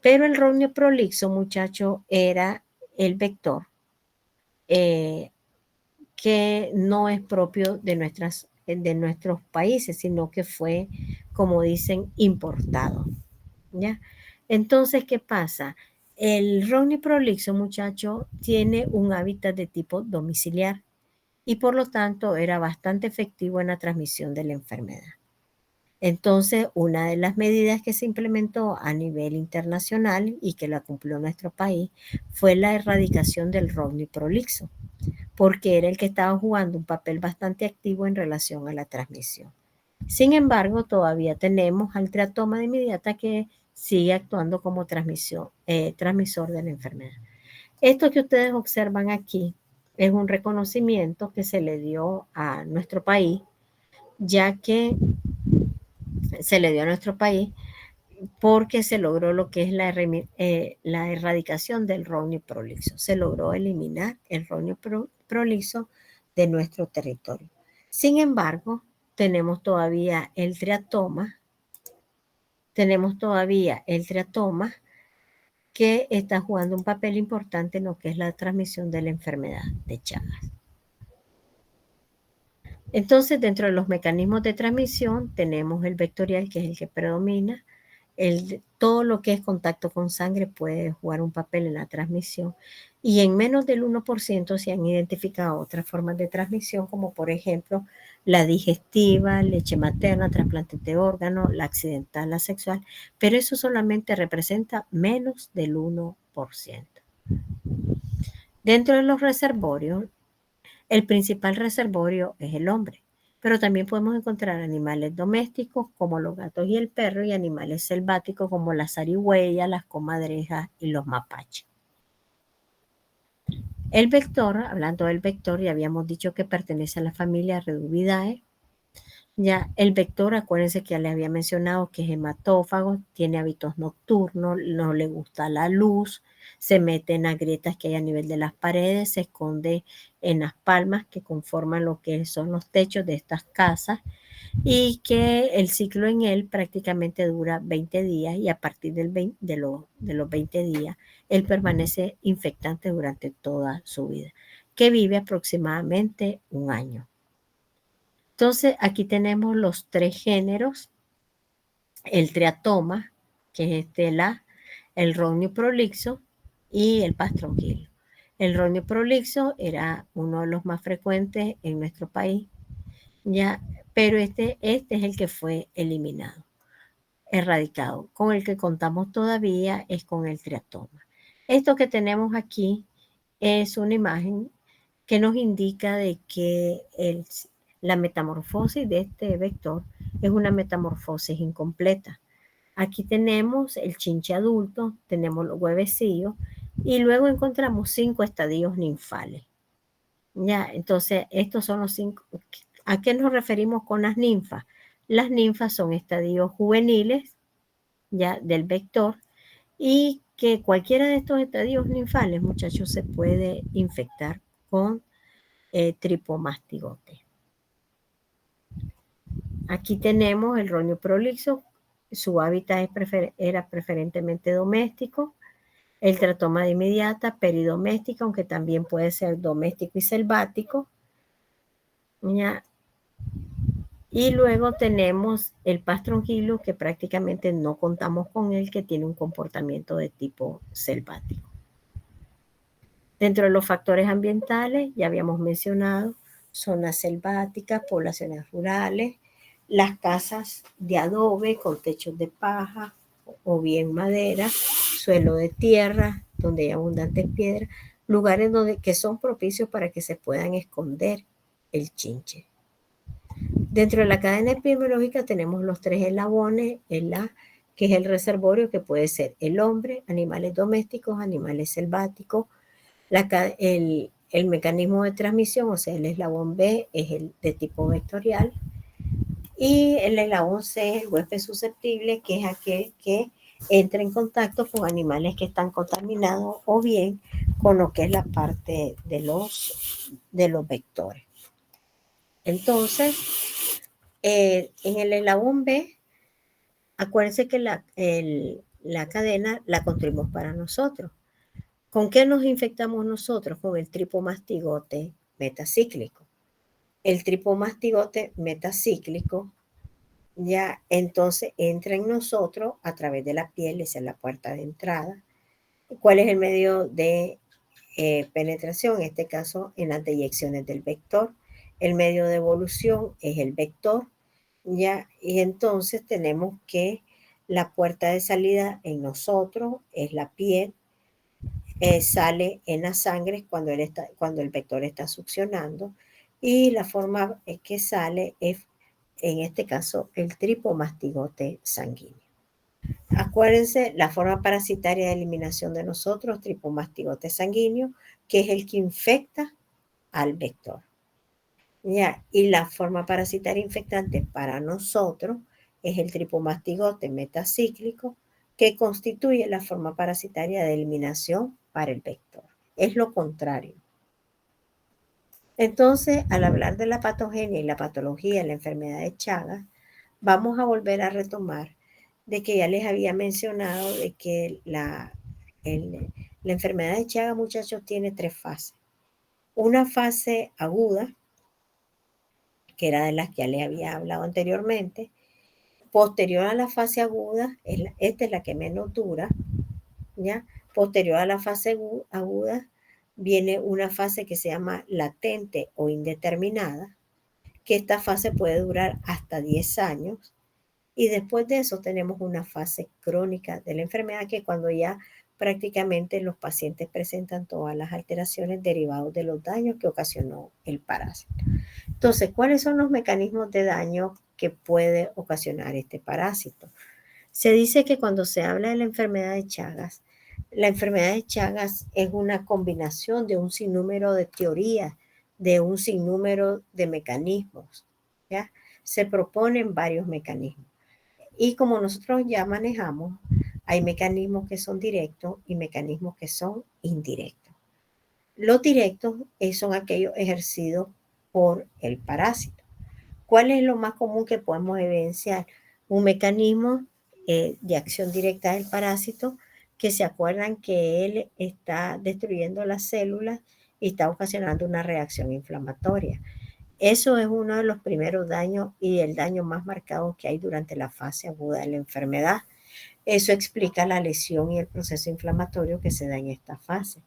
Pero el Rognio prolixo, muchacho, era el vector que no es propio de nuestros países, sino que fue, como dicen, importado. ¿Ya? Entonces, ¿qué pasa? El Rognio prolixo, muchacho, tiene un hábitat de tipo domiciliar y por lo tanto era bastante efectivo en la transmisión de la enfermedad. Entonces, una de las medidas que se implementó a nivel internacional y que la cumplió nuestro país fue la erradicación del Rognio prolixo, porque era el que estaba jugando un papel bastante activo en relación a la transmisión. Sin embargo, todavía tenemos al triatoma de inmediata que sigue actuando como transmisor de la enfermedad. Esto que ustedes observan aquí es un reconocimiento que se le dio a nuestro país, ya que se le dio a nuestro país porque se logró lo que es la erradicación del Rognio prolixo. Se logró eliminar el Rognio prolixo de nuestro territorio. Sin embargo, tenemos todavía el triatoma que está jugando un papel importante en lo que es la transmisión de la enfermedad de Chagas. Entonces, dentro de los mecanismos de transmisión tenemos el vectorial, que es el que predomina. Todo lo que es contacto con sangre puede jugar un papel en la transmisión. Y en menos del 1% se han identificado otras formas de transmisión, como por ejemplo la digestiva, leche materna, trasplantes de órganos, la accidental, la sexual, pero eso solamente representa menos del 1%. Dentro de los reservorios, el principal reservorio es el hombre, pero también podemos encontrar animales domésticos como los gatos y el perro y animales selváticos como las zarigüeyas, las comadrejas y los mapaches. El vector, hablando del vector, ya habíamos dicho que pertenece a la familia Reduvidae. Ya el vector, acuérdense que ya les había mencionado que es hematófago, tiene hábitos nocturnos, no le gusta la luz, se mete en las grietas que hay a nivel de las paredes, se esconde en las palmas que conforman lo que son los techos de estas casas y que el ciclo en él prácticamente dura 20 días y a partir de los 20 días él permanece infectante durante toda su vida, que vive aproximadamente un año. Entonces, aquí tenemos los 3 géneros, el triatoma, que es el Rognio prolixo y el Pastrongyllus. El Rognio prolixo era uno de los más frecuentes en nuestro país, ya, pero este es el que fue eliminado, erradicado. Con el que contamos todavía es con el triatoma. Esto que tenemos aquí es una imagen que nos indica de que la metamorfosis de este vector es una metamorfosis incompleta. Aquí tenemos el chinche adulto, tenemos los huevecillos y luego encontramos 5 estadios ninfales. Ya, entonces estos son los 5. ¿A qué nos referimos con las ninfas? Las ninfas son estadios juveniles ya del vector y que cualquiera de estos estadios ninfales, muchachos, se puede infectar con tripomastigote. Aquí tenemos el roño prolixo, su hábitat era preferentemente doméstico, el tratoma de inmediata, peridoméstica, aunque también puede ser doméstico y selvático. ¿Ya? Y luego tenemos el pastronquilo, que prácticamente no contamos con él, que tiene un comportamiento de tipo selvático. Dentro de los factores ambientales, ya habíamos mencionado, zonas selváticas, poblaciones rurales, las casas de adobe con techos de paja o bien madera, suelo de tierra, donde hay abundantes piedras, lugares que son propicios para que se puedan esconder el chinche. Dentro de la cadena epidemiológica tenemos los 3 eslabones, que es el reservorio, que puede ser el hombre, animales domésticos, animales selváticos. El mecanismo de transmisión, o sea, el eslabón B es el de tipo vectorial. Y el eslabón C es el huésped susceptible, que es aquel que entra en contacto con animales que están contaminados o bien con lo que es la parte de los vectores. Entonces, en el eslabón B, acuérdense que la cadena la construimos para nosotros. ¿Con qué nos infectamos nosotros? Con el tripomastigote metacíclico. El tripomastigote metacíclico ya entonces entra en nosotros a través de la piel, esa es la puerta de entrada. ¿Cuál es el medio de penetración? En este caso, en las deyecciones del vector. El medio de evolución es el vector, ya, y entonces tenemos que la puerta de salida en nosotros es la piel, sale en la sangre cuando el vector está succionando, y la forma que sale es, en este caso, el tripomastigote sanguíneo. Acuérdense, la forma parasitaria de eliminación de nosotros, tripomastigote sanguíneo, que es el que infecta al vector. ¿Ya? Y la forma parasitaria infectante para nosotros es el tripomastigote metacíclico, que constituye la forma parasitaria de eliminación para el vector. Es lo contrario. Entonces, al hablar de la patogenia y la patología de la enfermedad de Chagas, vamos a volver a retomar de que ya les había mencionado de que la enfermedad de Chagas, muchachos, tiene 3 fases. Una fase aguda, que era de las que ya les había hablado anteriormente. Posterior a la fase aguda, esta es la que menos dura, ¿ya? Posterior a la fase aguda, viene una fase que se llama latente o indeterminada, que esta fase puede durar hasta 10 años. Y después de eso tenemos una fase crónica de la enfermedad, que cuando ya prácticamente los pacientes presentan todas las alteraciones derivadas de los daños que ocasionó el parásito. Entonces, ¿cuáles son los mecanismos de daño que puede ocasionar este parásito? Se dice que cuando se habla de la enfermedad de Chagas, la enfermedad de Chagas es una combinación de un sinnúmero de teorías, de un sinnúmero de mecanismos, ¿ya? Se proponen varios mecanismos. Y como nosotros ya manejamos, hay mecanismos que son directos y mecanismos que son indirectos. Los directos son aquellos ejercidos por el parásito. ¿Cuál es lo más común que podemos evidenciar? Un mecanismo de acción directa del parásito, que se acuerdan que él está destruyendo las células y está ocasionando una reacción inflamatoria. Eso es uno de los primeros daños y el daño más marcado que hay durante la fase aguda de la enfermedad. Eso explica la lesión y el proceso inflamatorio que se da en esta fase.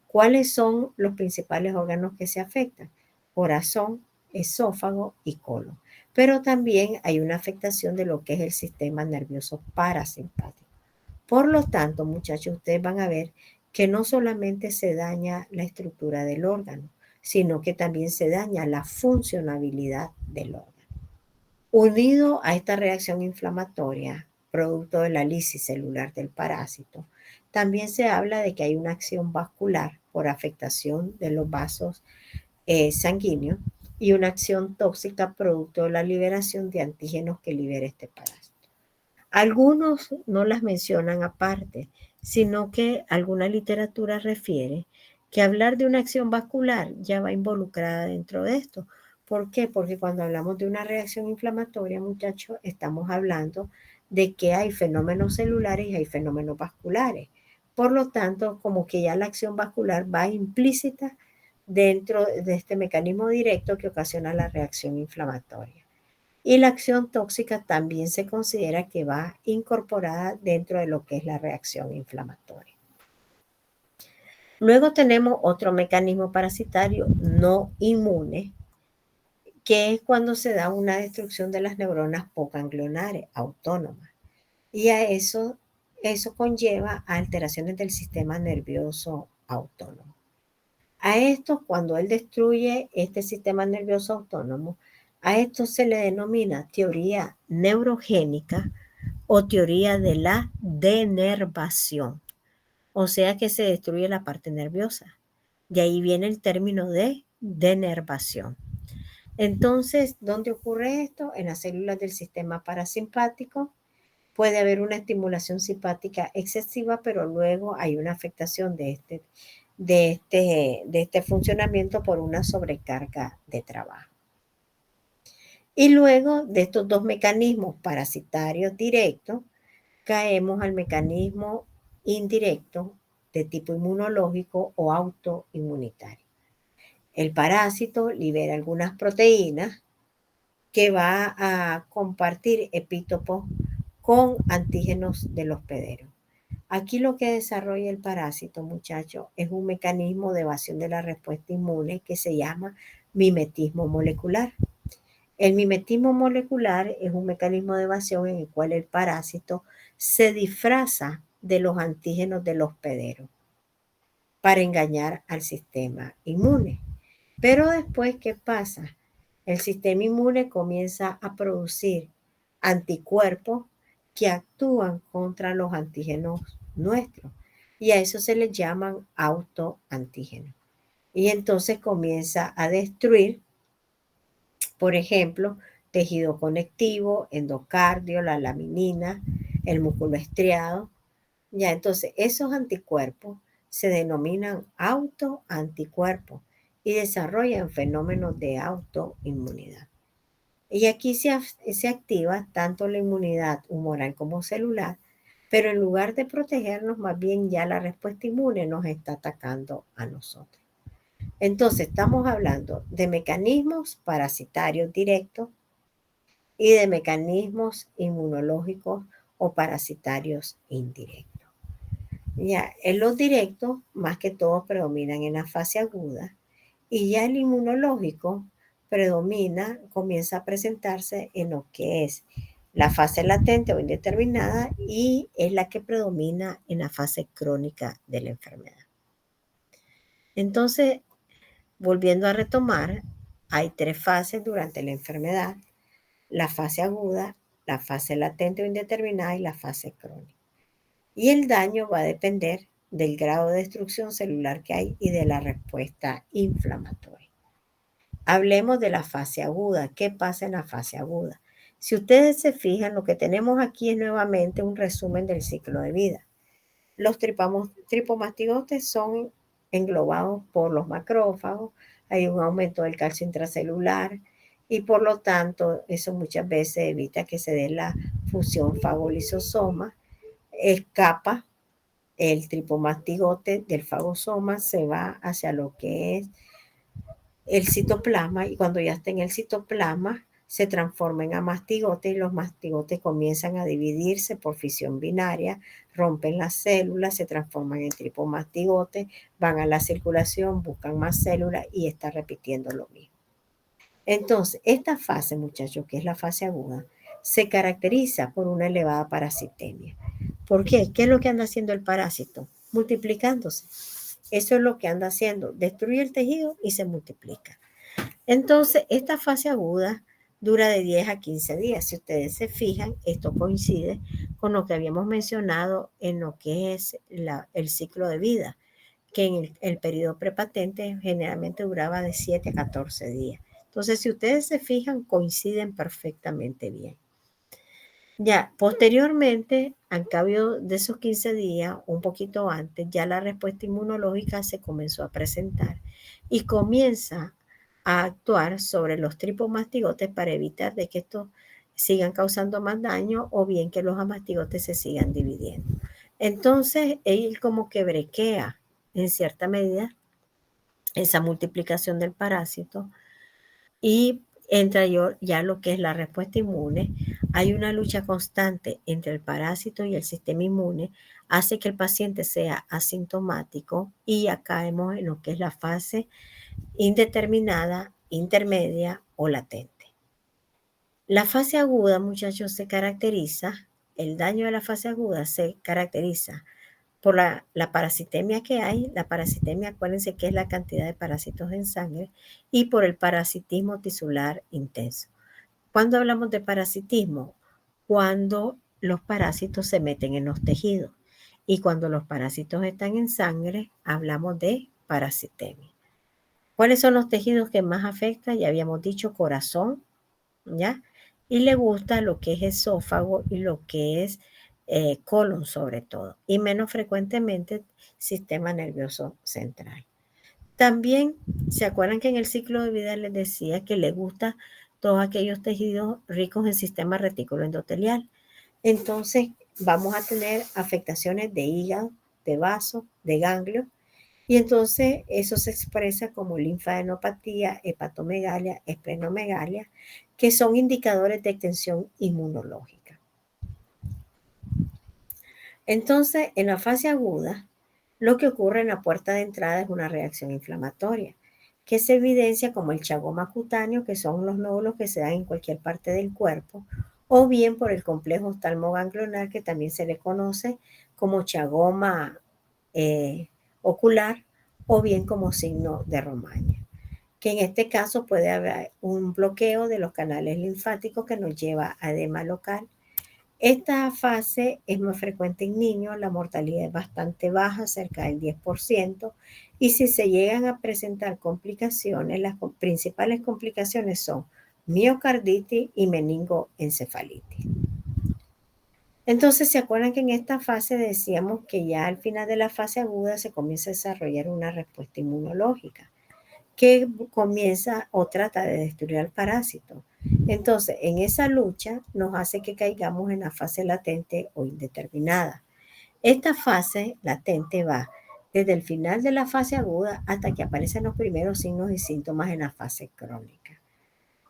¿Cuáles son los principales órganos que se afectan? Corazón, esófago y colon. Pero también hay una afectación de lo que es el sistema nervioso parasimpático. Por lo tanto, muchachos, ustedes van a ver que no solamente se daña la estructura del órgano, sino que también se daña la funcionabilidad del órgano. Unido a esta reacción inflamatoria, producto de la lisis celular del parásito, también se habla de que hay una acción vascular por afectación de los vasos sanguíneos y una acción tóxica producto de la liberación de antígenos que libera este parásito. Algunos no las mencionan aparte, sino que alguna literatura refiere que hablar de una acción vascular ya va involucrada dentro de esto. ¿Por qué? Porque cuando hablamos de una reacción inflamatoria, muchachos, estamos hablando de que hay fenómenos celulares y hay fenómenos vasculares. Por lo tanto, como que ya la acción vascular va implícita dentro de este mecanismo directo que ocasiona la reacción inflamatoria. Y la acción tóxica también se considera que va incorporada dentro de lo que es la reacción inflamatoria. Luego tenemos otro mecanismo parasitario no inmune, que es cuando se da una destrucción de las neuronas poganglionares autónomas. Y a eso conlleva a alteraciones del sistema nervioso autónomo. A esto, cuando él destruye este sistema nervioso autónomo, a esto se le denomina teoría neurogénica o teoría de la denervación. O sea que se destruye la parte nerviosa. De ahí viene el término de denervación. Entonces, ¿dónde ocurre esto? En las células del sistema parasimpático. Puede haber una estimulación simpática excesiva, pero luego hay una afectación de este funcionamiento por una sobrecarga de trabajo. Y luego de estos dos mecanismos parasitarios directos, caemos al mecanismo indirecto de tipo inmunológico o autoinmunitario. El parásito libera algunas proteínas que va a compartir epítopos con antígenos del hospedero. Aquí lo que desarrolla el parásito, muchachos, es un mecanismo de evasión de la respuesta inmune que se llama mimetismo molecular. El mimetismo molecular es un mecanismo de evasión en el cual el parásito se disfraza de los antígenos del hospedero para engañar al sistema inmune. Pero después, ¿qué pasa? El sistema inmune comienza a producir anticuerpos que actúan contra los antígenos nuestros. Y a eso se les llaman autoantígenos. Y entonces comienza a destruir, por ejemplo, tejido conectivo, endocardio, la laminina, el músculo estriado. Ya, entonces esos anticuerpos se denominan autoanticuerpos y desarrollan fenómenos de autoinmunidad. Y aquí se activa tanto la inmunidad humoral como celular, pero en lugar de protegernos, más bien ya la respuesta inmune nos está atacando a nosotros. Entonces, estamos hablando de mecanismos parasitarios directos y de mecanismos inmunológicos o parasitarios indirectos. Ya, en los directos, más que todo, predominan en la fase aguda y ya el inmunológico predomina, comienza a presentarse en lo que es la fase latente o indeterminada y es la que predomina en la fase crónica de la enfermedad. Entonces, volviendo a retomar, hay 3 fases durante la enfermedad: la fase aguda, la fase latente o indeterminada y la fase crónica. Y el daño va a depender del grado de destrucción celular que hay y de la respuesta inflamatoria. Hablemos de la fase aguda. ¿Qué pasa en la fase aguda? Si ustedes se fijan, lo que tenemos aquí es nuevamente un resumen del ciclo de vida. Los tripomastigotes son englobados por los macrófagos, hay un aumento del calcio intracelular y por lo tanto eso muchas veces evita que se dé la fusión fagolisosoma. Escapa el tripomastigote del fagosoma, se va hacia lo que es el citoplasma y cuando ya está en el citoplasma se transforma en mastigote y los mastigotes comienzan a dividirse por fisión binaria, rompen las células, se transforman en tripomastigote, van a la circulación, buscan más células y está repitiendo lo mismo. Entonces, esta fase, muchachos, que es la fase aguda, se caracteriza por una elevada parasitemia. ¿Por qué? ¿Qué es lo que anda haciendo el parásito? multiplicándose. Eso es lo que anda haciendo, destruye el tejido y se multiplica. Entonces, esta fase aguda dura de 10 a 15 días. Si ustedes se fijan, esto coincide con lo que habíamos mencionado en lo que es el ciclo de vida, que en el periodo prepatente generalmente duraba de 7 a 14 días. Entonces, si ustedes se fijan, coinciden perfectamente bien. Ya, posteriormente, al cabo de esos 15 días, un poquito antes, ya la respuesta inmunológica se comenzó a presentar y comienza a actuar sobre los tripomastigotes para evitar de que estos sigan causando más daño o bien que los amastigotes se sigan dividiendo. Entonces, él como que brequea en cierta medida esa multiplicación del parásito y entra ya lo que es la respuesta inmune. Hay una lucha constante entre el parásito y el sistema inmune, hace que el paciente sea asintomático y ya caemos en lo que es la fase indeterminada, intermedia o latente. La fase aguda, muchachos, se caracteriza, el daño de la fase aguda se caracteriza por la parasitemia que hay. La parasitemia, acuérdense que es la cantidad de parásitos en sangre, y por el parasitismo tisular intenso. ¿Cuándo hablamos de parasitismo? Cuando los parásitos se meten en los tejidos, y cuando los parásitos están en sangre, hablamos de parasitemia. ¿Cuáles son los tejidos que más afectan? Ya habíamos dicho corazón, ¿ya? Y le gusta lo que es esófago y lo que es colon sobre todo, y menos frecuentemente sistema nervioso central. También, ¿se acuerdan que en el ciclo de vida les decía que le gusta todos aquellos tejidos ricos en sistema retículo endotelial? Entonces, vamos a tener afectaciones de hígado, de vaso, de ganglio, y entonces eso se expresa como linfadenopatía, hepatomegalia, esplenomegalia, que son indicadores de tensión inmunológica. Entonces, en la fase aguda, lo que ocurre en la puerta de entrada es una reacción inflamatoria, que se evidencia como el chagoma cutáneo, que son los nódulos que se dan en cualquier parte del cuerpo, o bien por el complejo oftalmoganglionar, que también se le conoce como chagoma ocular, o bien como signo de Romaña, que en este caso puede haber un bloqueo de los canales linfáticos que nos lleva a edema local. Esta fase es más frecuente en niños, la mortalidad es bastante baja, cerca del 10%, y si se llegan a presentar complicaciones, las principales complicaciones son miocarditis y meningoencefalitis. Entonces, ¿se acuerdan que en esta fase decíamos que ya al final de la fase aguda se comienza a desarrollar una respuesta inmunológica que comienza o trata de destruir al parásito? Entonces, en esa lucha nos hace que caigamos en la fase latente o indeterminada. Esta fase latente va desde el final de la fase aguda hasta que aparecen los primeros signos y síntomas en la fase crónica.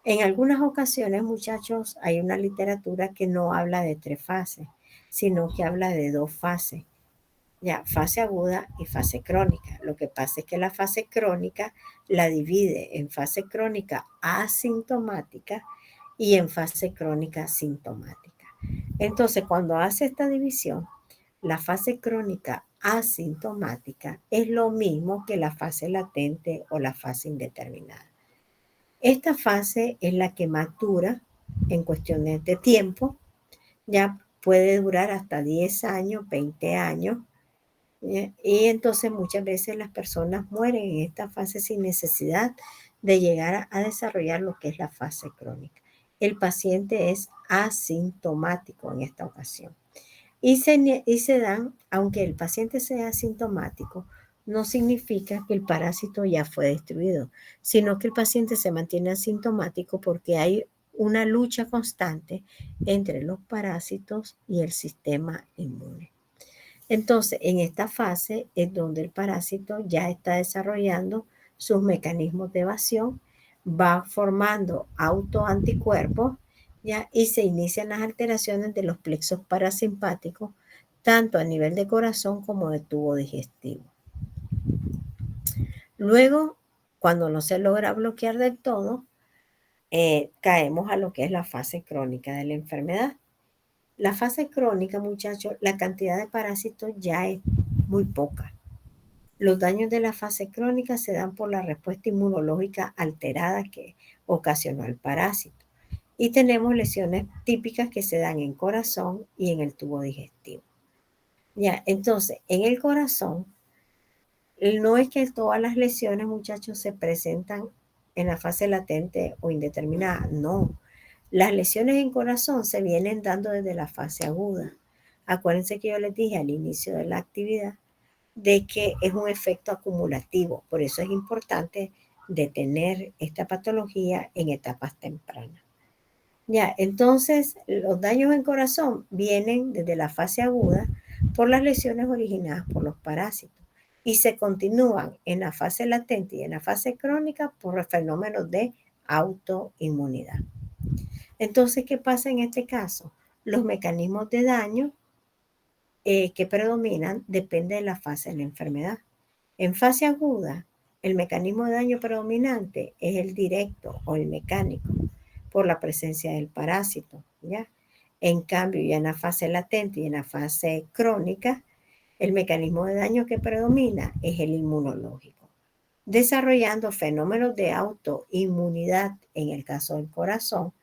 En algunas ocasiones, muchachos, hay una literatura que no habla de 3 fases, sino que habla de 2 fases. Ya, fase aguda y fase crónica. Lo que pasa es que la fase crónica la divide en fase crónica asintomática y en fase crónica sintomática. Entonces, cuando hace esta división, la fase crónica asintomática es lo mismo que la fase latente o la fase indeterminada. Esta fase es la que más dura en cuestiones de tiempo. Ya puede durar hasta 10 años, 20 años. Y entonces muchas veces las personas mueren en esta fase sin necesidad de llegar a desarrollar lo que es la fase crónica. El paciente es asintomático en esta ocasión. Y se dan, aunque el paciente sea asintomático, no significa que el parásito ya fue destruido, sino que el paciente se mantiene asintomático porque hay una lucha constante entre los parásitos y el sistema inmune. Entonces, en esta fase es donde el parásito ya está desarrollando sus mecanismos de evasión, va formando autoanticuerpos, ¿ya? Y se inician las alteraciones de los plexos parasimpáticos, tanto a nivel de corazón como de tubo digestivo. Luego, cuando no se logra bloquear del todo, caemos a lo que es la fase crónica de la enfermedad. La fase crónica, muchachos, la cantidad de parásitos ya es muy poca. Los daños de la fase crónica se dan por la respuesta inmunológica alterada que ocasionó el parásito. Y tenemos lesiones típicas que se dan en corazón y en el tubo digestivo. Ya, entonces, en el corazón, no es que todas las lesiones, muchachos, se presentan en la fase latente o indeterminada. No. Las lesiones en corazón se vienen dando desde la fase aguda. Acuérdense que yo les dije al inicio de la actividad de que es un efecto acumulativo. Por eso es importante detener esta patología en etapas tempranas. Ya, entonces los daños en corazón vienen desde la fase aguda por las lesiones originadas por los parásitos y se continúan en la fase latente y en la fase crónica por los fenómenos de autoinmunidad. Entonces, ¿qué pasa en este caso? Los mecanismos de daño que predominan depende de la fase de la enfermedad. En fase aguda, el mecanismo de daño predominante es el directo o el mecánico por la presencia del parásito, ¿ya? En cambio, ya en la fase latente y en la fase crónica, el mecanismo de daño que predomina es el inmunológico, desarrollando fenómenos de autoinmunidad en el caso del corazón,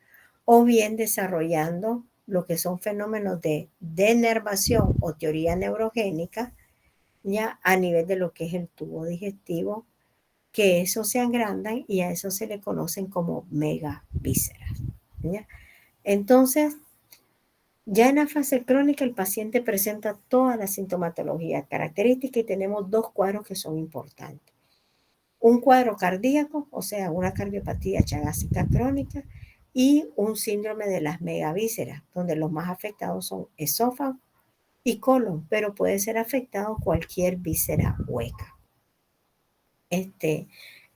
o bien desarrollando lo que son fenómenos de denervación o teoría neurogénica, ya a nivel de lo que es el tubo digestivo, que eso se agrandan y a eso se le conocen como megavísceras, ¿ya? Entonces, ya en la fase crónica el paciente presenta toda la sintomatología característica y tenemos dos cuadros que son importantes. Un cuadro cardíaco, o sea, una cardiopatía chagásica crónica, y un síndrome de las megavísceras, donde los más afectados son esófago y colon, pero puede ser afectado cualquier víscera hueca.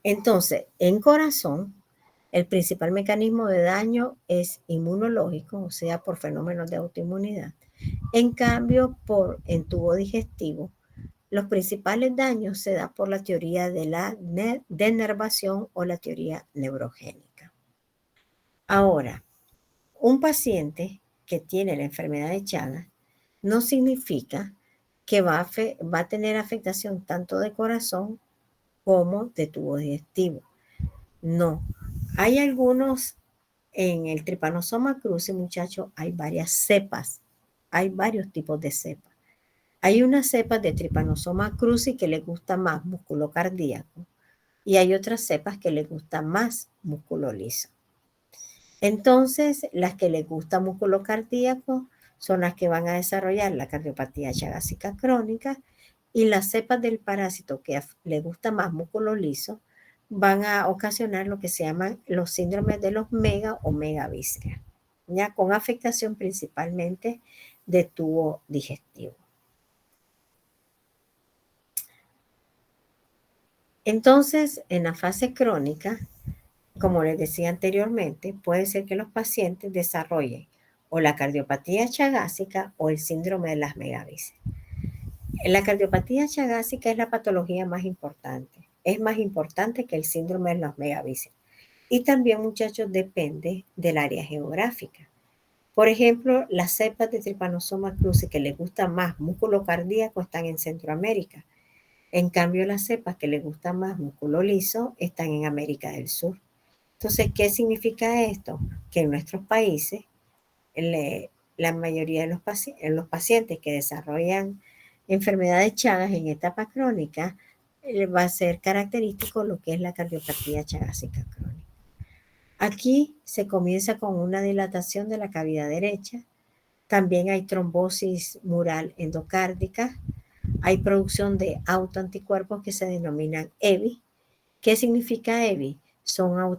Entonces, en corazón, el principal mecanismo de daño es inmunológico, o sea, por fenómenos de autoinmunidad. En cambio, en tubo digestivo, los principales daños se dan por la teoría de la denervación o la teoría neurogénica. Ahora, un paciente que tiene la enfermedad de Chagas no significa que va a tener afectación tanto de corazón como de tubo digestivo. No. Hay algunos, en el Trypanosoma cruzi, muchachos, hay varias cepas. Hay varios tipos de cepas. Hay unas cepas de Trypanosoma cruzi que les gusta más músculo cardíaco y hay otras cepas que les gusta más músculo liso. Entonces, las que les gusta músculo cardíaco son las que van a desarrollar la cardiopatía chagásica crónica, y las cepas del parásito que le gusta más músculo liso van a ocasionar lo que se llaman los síndromes de los mega o megavísceras, ya con afectación principalmente de tubo digestivo. Entonces, en la fase crónica, como les decía anteriormente, puede ser que los pacientes desarrollen o la cardiopatía chagásica o el síndrome de las megavísceras. La cardiopatía chagásica es la patología más importante. Es más importante que el síndrome de las megavísceras. Y también, muchachos, depende del área geográfica. Por ejemplo, las cepas de Trypanosoma cruzi que les gusta más músculo cardíaco están en Centroamérica. En cambio, las cepas que les gusta más músculo liso están en América del Sur. Entonces, ¿qué significa esto? Que en nuestros países, la mayoría de los pacientes que desarrollan enfermedad de Chagas en etapa crónica, va a ser característico lo que es la cardiopatía chagásica crónica. Aquí se comienza con una dilatación de la cavidad derecha. También hay trombosis mural endocárdica. Hay producción de autoanticuerpos que se denominan EBI. ¿Qué significa EBI? Son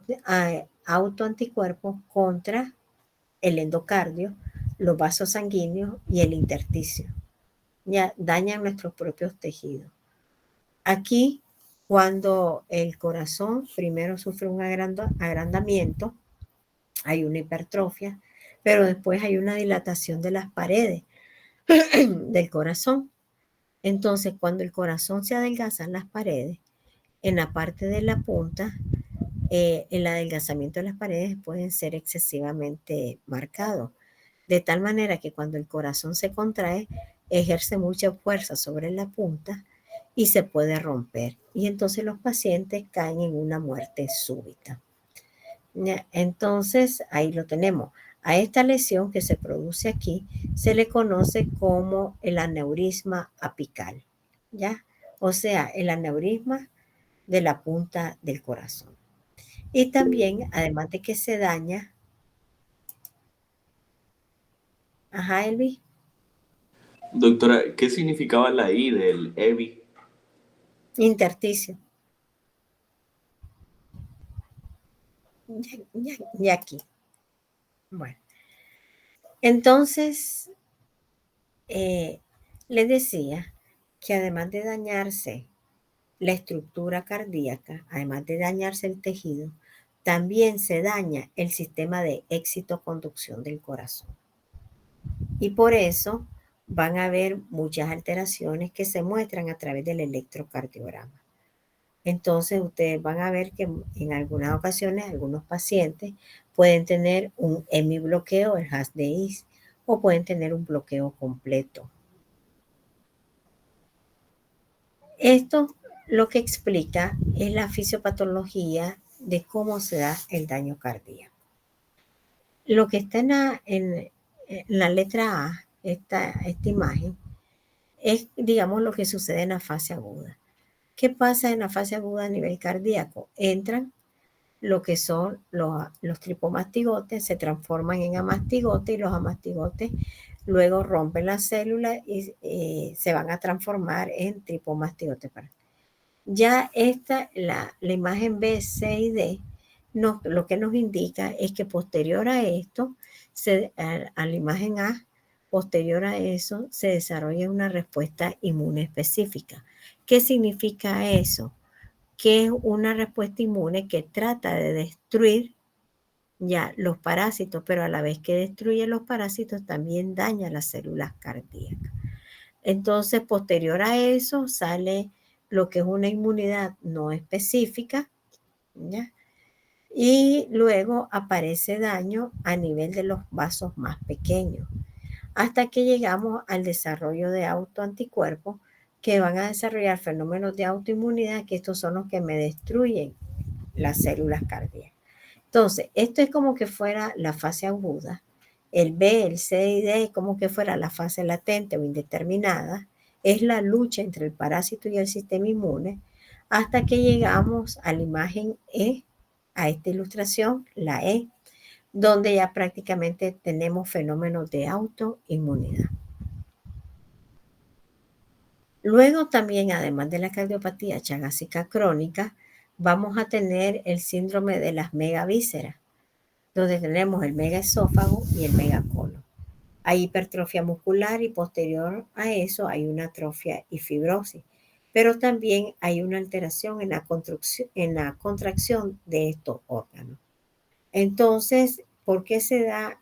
autoanticuerpos contra el endocardio, los vasos sanguíneos y el intersticio. Ya dañan nuestros propios tejidos. Aquí, cuando el corazón primero sufre un agrandamiento, hay una hipertrofia, pero después hay una dilatación de las paredes del corazón. Entonces, cuando el corazón se adelgazan las paredes, en la parte de la punta, el adelgazamiento de las paredes pueden ser excesivamente marcado, de tal manera que cuando el corazón se contrae, ejerce mucha fuerza sobre la punta y se puede romper. Y entonces los pacientes caen en una muerte súbita. Entonces, ahí lo tenemos. A esta lesión que se produce aquí se le conoce como el aneurisma apical, ¿ya? O sea, el aneurisma de la punta del corazón. Y también, además de que se daña, ajá, Elvi, Doctora, ¿qué significaba la I del EBI? intersticio. Y aquí. Bueno, entonces, les decía que además de dañarse la estructura cardíaca, además de dañarse el tejido, también se daña el sistema de éxito-conducción del corazón. Y por eso van a haber muchas alteraciones que se muestran a través del electrocardiograma. Entonces ustedes van a ver que en algunas ocasiones algunos pacientes pueden tener un hemibloqueo, el HAS de IS, o pueden tener un bloqueo completo. Esto lo que explica es la fisiopatología de cómo se da el daño cardíaco. Lo que está en la letra A, esta imagen, es, digamos, lo que sucede en la fase aguda. ¿Qué pasa en la fase aguda a nivel cardíaco? Entran lo que son los tripomastigotes, se transforman en amastigotes y los amastigotes luego rompen las células y se van a transformar en tripomastigotes. Ya la imagen B, C y D lo que nos indica es que posterior a esto, a la imagen A, posterior a eso, se desarrolla una respuesta inmune específica. ¿Qué significa eso? Que es una respuesta inmune que trata de destruir ya los parásitos, pero a la vez que destruye los parásitos también daña las células cardíacas. Entonces, posterior a eso sale lo que es una inmunidad no específica, ¿ya? Y luego aparece daño a nivel de los vasos más pequeños, hasta que llegamos al desarrollo de autoanticuerpos que van a desarrollar fenómenos de autoinmunidad, que estos son los que me destruyen las células cardíacas. Entonces, esto es como que fuera la fase aguda. El B, el C y D es como que fuera la fase latente o indeterminada. Es la lucha entre el parásito y el sistema inmune hasta que llegamos a la imagen E, a esta ilustración, la E, donde ya prácticamente tenemos fenómenos de autoinmunidad. Luego también, además de la cardiopatía chagásica crónica, vamos a tener el síndrome de las megavísceras, donde tenemos el megaesófago y el megacolon. Hay hipertrofia muscular y posterior a eso hay una atrofia y fibrosis, pero también hay una alteración en la contracción de estos órganos. Entonces, ¿por qué se da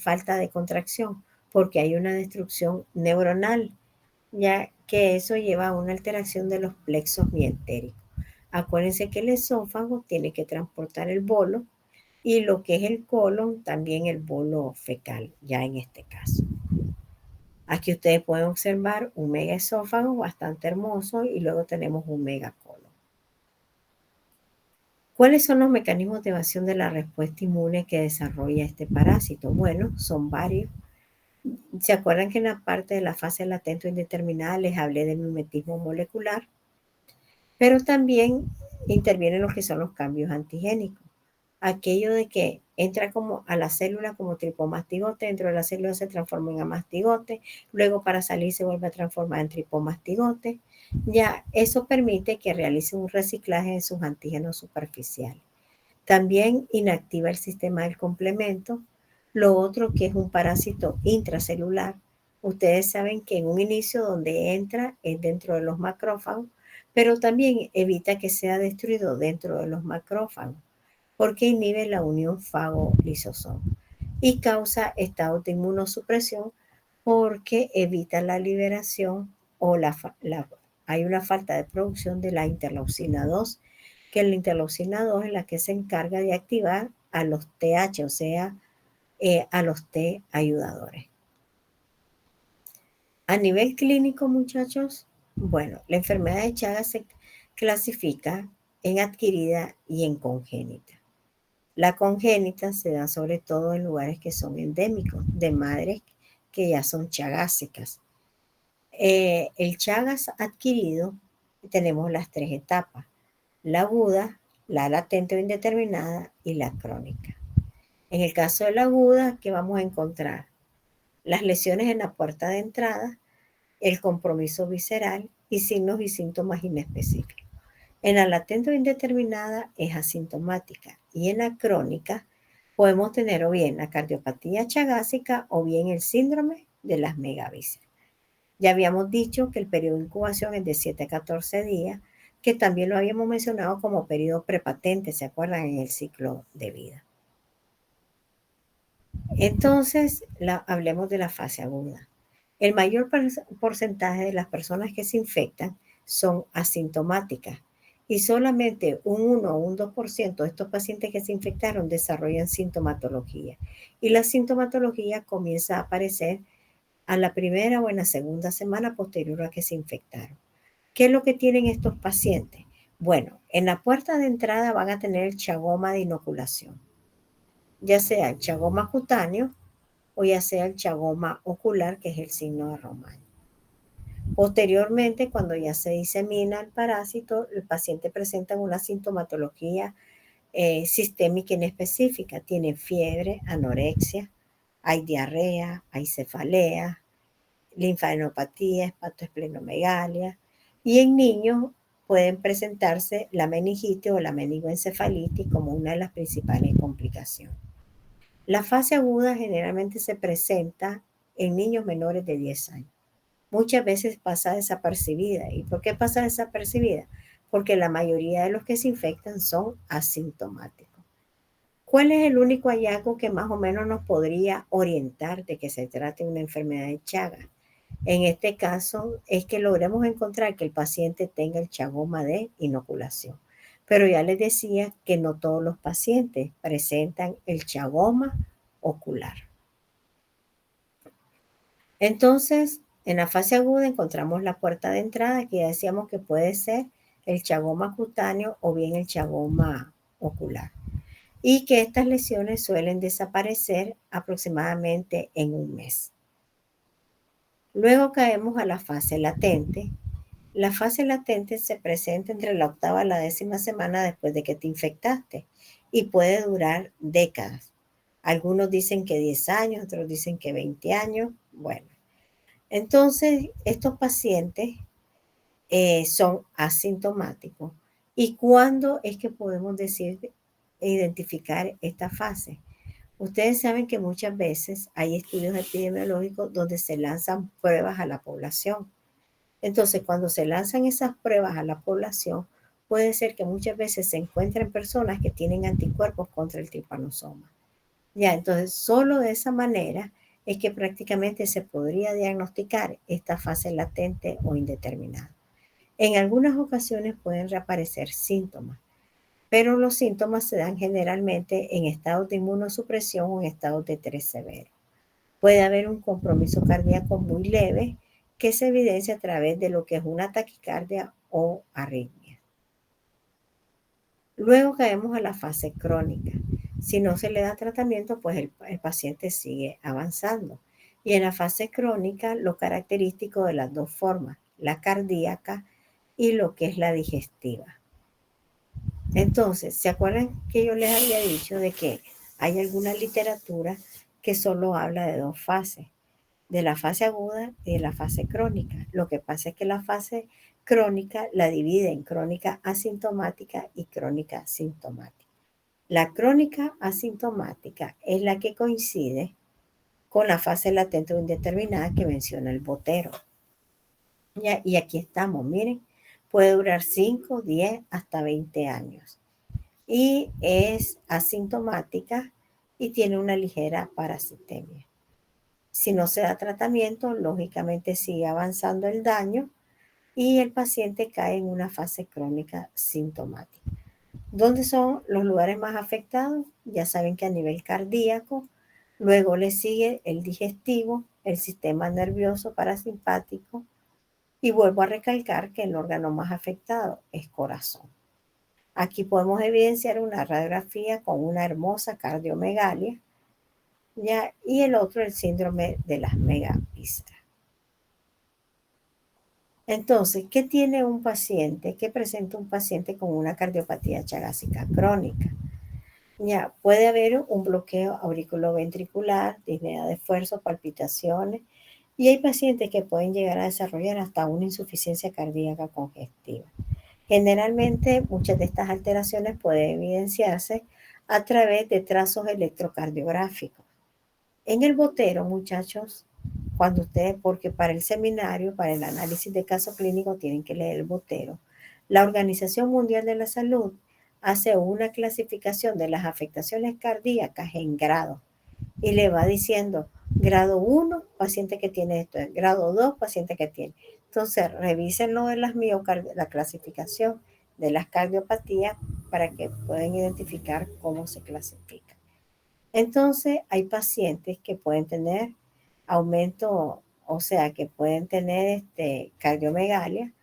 falta de contracción? Porque hay una destrucción neuronal, ya que eso lleva a una alteración de los plexos mientéricos. Acuérdense que el esófago tiene que transportar el bolo y lo que es el colon, también el bolo fecal, ya en este caso. Aquí ustedes pueden observar un megaesófago bastante hermoso y luego tenemos un megacolon. ¿Cuáles son los mecanismos de evasión de la respuesta inmune que desarrolla este parásito? Bueno, son varios. ¿Se acuerdan que en la parte de la fase latente o indeterminada les hablé del mimetismo molecular? Pero también intervienen lo que son los cambios antigénicos. Aquello de que entra como a la célula como tripomastigote, dentro de la célula se transforma en amastigote, luego para salir se vuelve a transformar en tripomastigote. Ya eso permite que realice un reciclaje de sus antígenos superficiales. También inactiva el sistema del complemento. Lo otro que es un parásito intracelular. Ustedes saben que en un inicio donde entra es dentro de los macrófagos, pero también evita que sea destruido dentro de los macrófagos, porque inhibe la unión fago-lisosoma y causa estados de inmunosupresión porque evita la liberación o hay una falta de producción de la interleucina 2, que la interleucina 2 es la que se encarga de activar a los TH, o sea, a los T ayudadores. A nivel clínico, muchachos, bueno, la enfermedad de Chagas se clasifica en adquirida y en congénita. La congénita se da sobre todo en lugares que son endémicos, de madres que ya son chagásicas. El Chagas adquirido, tenemos las 3 etapas: la aguda, la latente o indeterminada y la crónica. En el caso de la aguda, ¿qué vamos a encontrar? Las lesiones en la puerta de entrada, el compromiso visceral y signos y síntomas inespecíficos. En la latente o indeterminada es asintomática y en la crónica podemos tener o bien la cardiopatía chagásica o bien el síndrome de las megavísceras. Ya habíamos dicho que el periodo de incubación es de 7 a 14 días, que también lo habíamos mencionado como periodo prepatente, ¿se acuerdan? En el ciclo de vida. Entonces, hablemos de la fase aguda. El mayor porcentaje de las personas que se infectan son asintomáticas y solamente un 1 o un 2% de estos pacientes que se infectaron desarrollan sintomatología. Y la sintomatología comienza a aparecer a la primera o en la segunda semana posterior a que se infectaron. ¿Qué es lo que tienen estos pacientes? Bueno, en la puerta de entrada van a tener el chagoma de inoculación, ya sea el chagoma cutáneo o ya sea el chagoma ocular, que es el signo de Romaña. Posteriormente, cuando ya se disemina el parásito, el paciente presenta una sintomatología sistémica inespecífica. Tiene fiebre, anorexia, hay diarrea, hay cefalea, linfadenopatía, hepatoesplenomegalia, y en niños pueden presentarse la meningitis o la meningoencefalitis como una de las principales complicaciones. La fase aguda generalmente se presenta en niños menores de 10 años. Muchas veces pasa desapercibida. ¿Y por qué pasa desapercibida? Porque la mayoría de los que se infectan son asintomáticos. ¿Cuál es el único hallazgo que más o menos nos podría orientar de que se trate de una enfermedad de Chagas? En este caso es que logremos encontrar que el paciente tenga el chagoma de inoculación. Pero ya les decía que no todos los pacientes presentan el chagoma ocular. Entonces, en la fase aguda encontramos la puerta de entrada, que ya decíamos que puede ser el chagoma cutáneo o bien el chagoma ocular. Y que estas lesiones suelen desaparecer aproximadamente en un mes. Luego caemos a la fase latente. La fase latente se presenta entre la 8ª y la 10ª semana después de que te infectaste y puede durar décadas. Algunos dicen que 10 años, otros dicen que 20 años. Bueno, entonces estos pacientes son asintomáticos. ¿Y cuándo es que podemos identificar esta fase? Ustedes saben que muchas veces hay estudios epidemiológicos donde se lanzan pruebas a la población. Entonces, cuando se lanzan esas pruebas a la población, puede ser que muchas veces se encuentren personas que tienen anticuerpos contra el trypanosoma. Ya, entonces, solo de esa manera es que prácticamente se podría diagnosticar esta fase latente o indeterminada. En algunas ocasiones pueden reaparecer síntomas, pero los síntomas se dan generalmente en estados de inmunosupresión o en estados de estrés severo. Puede haber un compromiso cardíaco muy leve que se evidencia a través de lo que es una taquicardia o arritmia. Luego caemos a la fase crónica. Si no se le da tratamiento, pues el paciente sigue avanzando. Y en la fase crónica, lo característico de las dos formas, la cardíaca y lo que es la digestiva. Entonces, ¿se acuerdan que yo les había dicho de que hay alguna literatura que solo habla de dos fases, de la fase aguda y de la fase crónica? Lo que pasa es que la fase crónica la divide en crónica asintomática y crónica sintomática. La crónica asintomática es la que coincide con la fase latente o indeterminada que menciona el Botero. Y aquí estamos, miren, puede durar 5, 10, hasta 20 años. Y es asintomática y tiene una ligera parasitemia. Si no se da tratamiento, lógicamente sigue avanzando el daño y el paciente cae en una fase crónica sintomática. ¿Dónde son los lugares más afectados? Ya saben que a nivel cardíaco Luego le sigue el digestivo, el sistema nervioso parasimpático, y vuelvo a recalcar que el órgano más afectado es corazón. Aquí podemos evidenciar una radiografía con una hermosa cardiomegalia, ¿ya? Y el otro el síndrome de las megavísceras. Entonces, ¿qué tiene un paciente? ¿Qué presenta un paciente con una cardiopatía chagásica crónica? Ya, puede haber un bloqueo auriculoventricular, disnea de esfuerzo, palpitaciones, y hay pacientes que pueden llegar a desarrollar hasta una insuficiencia cardíaca congestiva. Generalmente, muchas de estas alteraciones pueden evidenciarse a través de trazos electrocardiográficos. En el botero, muchachos, porque para el seminario, para el análisis de caso clínico, tienen que leer el botero. La Organización Mundial de la Salud hace una clasificación de las afectaciones cardíacas en grados y le va diciendo grado 1, paciente que tiene esto, grado 2, paciente que tiene. Entonces, revísenlo de la clasificación de las cardiopatías para que puedan identificar cómo se clasifica. Entonces, hay pacientes que pueden tener aumento, o sea, que pueden tener cardiomegalia.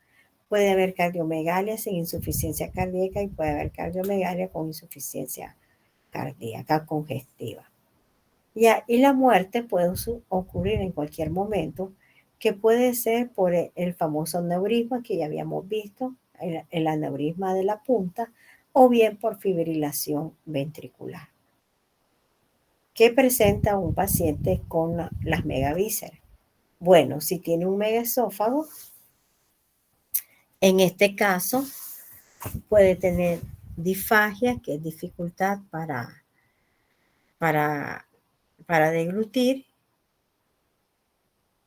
Puede haber cardiomegalia sin insuficiencia cardíaca y puede haber cardiomegalia con insuficiencia cardíaca congestiva. Ya, y la muerte puede ocurrir en cualquier momento, que puede ser por el famoso aneurisma que ya habíamos visto, el aneurisma de la punta, o bien por fibrilación ventricular. ¿Qué presenta un paciente con las megavísceras? Bueno, si tiene un megaesófago, en este caso puede tener disfagia, que es dificultad para deglutir.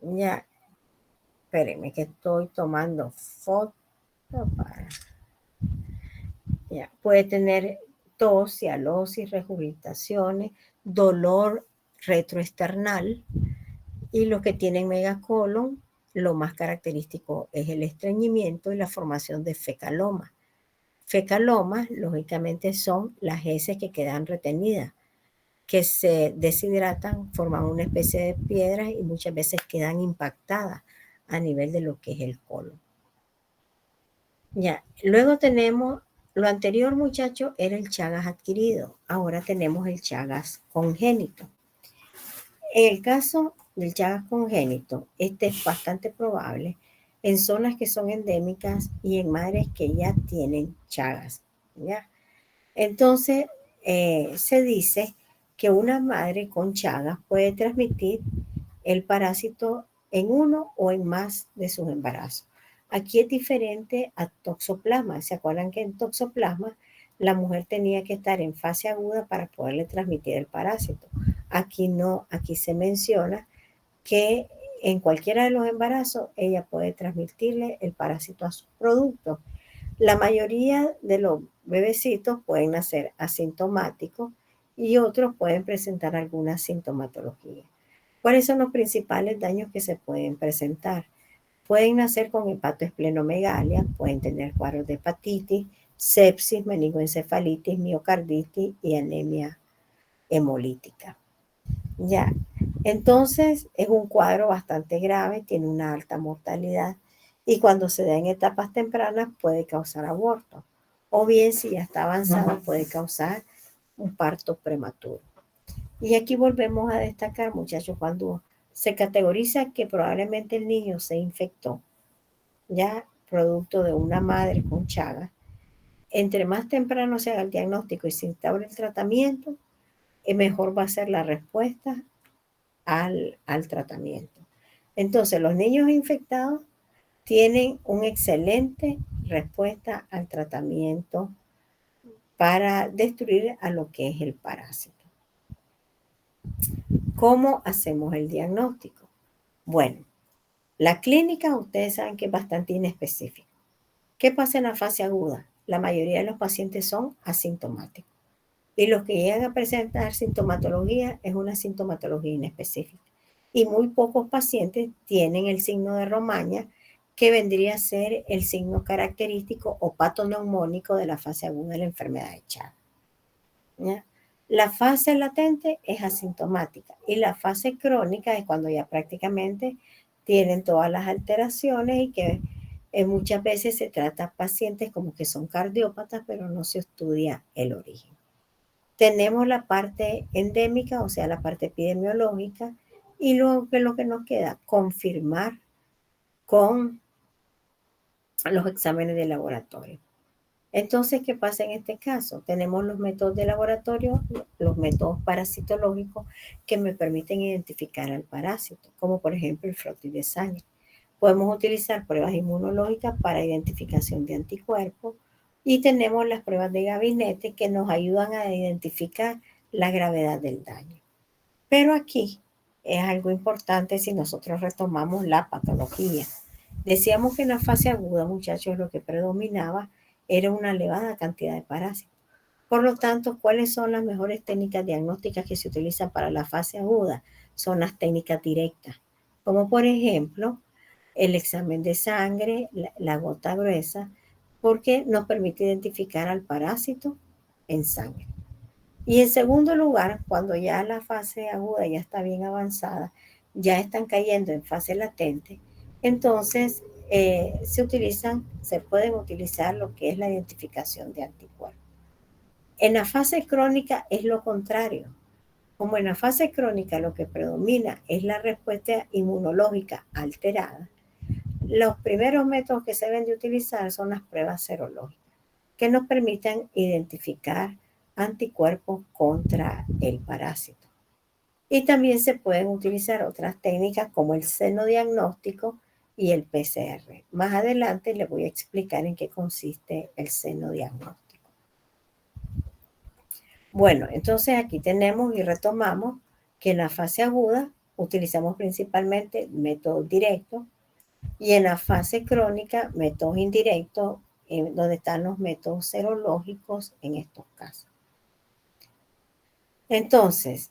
Ya, espérenme que estoy tomando foto ya. Puede tener tos, cialosis, regurgitaciones, dolor retroesternal, y los que tienen megacolon, lo más característico es el estreñimiento y la formación de fecalomas. Fecalomas, lógicamente, son las heces que quedan retenidas, que se deshidratan, forman una especie de piedra y muchas veces quedan impactadas a nivel de lo que es el colon. Ya, luego tenemos, lo anterior, muchachos, era el Chagas adquirido. Ahora tenemos el Chagas congénito. En el caso del Chagas congénito, este es bastante probable en zonas que son endémicas y en madres que ya tienen Chagas, ¿ya? Entonces, se dice que una madre con Chagas puede transmitir el parásito en uno o en más de sus embarazos. Aquí es diferente a toxoplasma. ¿Se acuerdan que en toxoplasma la mujer tenía que estar en fase aguda para poderle transmitir el parásito? Aquí no, aquí se menciona que en cualquiera de los embarazos ella puede transmitirle el parásito a sus productos. La mayoría de los bebecitos pueden nacer asintomáticos y otros pueden presentar alguna sintomatología. ¿Cuáles son los principales daños que se pueden presentar? Pueden nacer con hepatoesplenomegalia, pueden tener cuadros de hepatitis, sepsis, meningoencefalitis, miocarditis y anemia hemolítica. Ya, entonces es un cuadro bastante grave, tiene una alta mortalidad y cuando se da en etapas tempranas puede causar aborto. O bien, si ya está avanzado, puede causar un parto prematuro. Y aquí volvemos a destacar, muchachos, cuando se categoriza que probablemente el niño se infectó, ya producto de una madre con Chagas, entre más temprano se haga el diagnóstico y se instaure el tratamiento, mejor va a ser la respuesta al tratamiento. Entonces, los niños infectados tienen una excelente respuesta al tratamiento para destruir a lo que es el parásito. ¿Cómo hacemos el diagnóstico? Bueno, la clínica ustedes saben que es bastante inespecífica. ¿Qué pasa en la fase aguda? La mayoría de los pacientes son asintomáticos. Y los que llegan a presentar sintomatología es una sintomatología inespecífica. Y muy pocos pacientes tienen el signo de Romaña, que vendría a ser el signo característico o patoneumónico de la fase aguda de la enfermedad de Chagas. ¿Ya? La fase latente es asintomática y la fase crónica es cuando ya prácticamente tienen todas las alteraciones y que muchas veces se trata a pacientes como que son cardiópatas, pero no se estudia el origen. Tenemos la parte endémica, o sea, la parte epidemiológica, y luego lo que nos queda, confirmar con los exámenes de laboratorio. Entonces, ¿qué pasa en este caso? Tenemos los métodos de laboratorio, los métodos parasitológicos que me permiten identificar al parásito, como por ejemplo el frotis de sangre. Podemos utilizar pruebas inmunológicas para identificación de anticuerpos y tenemos las pruebas de gabinete que nos ayudan a identificar la gravedad del daño. Pero aquí es algo importante si nosotros retomamos la patología. Decíamos que en la fase aguda, muchachos, lo que predominaba era una elevada cantidad de parásitos. Por lo tanto, ¿cuáles son las mejores técnicas diagnósticas que se utilizan para la fase aguda? Son las técnicas directas, como por ejemplo el examen de sangre, la gota gruesa, porque nos permite identificar al parásito en sangre. Y en segundo lugar, cuando ya la fase aguda ya está bien avanzada, ya están cayendo en fase latente, entonces se pueden utilizar lo que es la identificación de anticuerpos. En la fase crónica es lo contrario. Como en la fase crónica lo que predomina es la respuesta inmunológica alterada, los primeros métodos que se deben de utilizar son las pruebas serológicas, que nos permiten identificar anticuerpos contra el parásito. Y también se pueden utilizar otras técnicas como el senodiagnóstico y el PCR. Más adelante les voy a explicar en qué consiste el senodiagnóstico. Bueno, entonces aquí tenemos y retomamos que en la fase aguda utilizamos principalmente métodos directos y en la fase crónica métodos indirectos, donde están los métodos serológicos en estos casos. Entonces,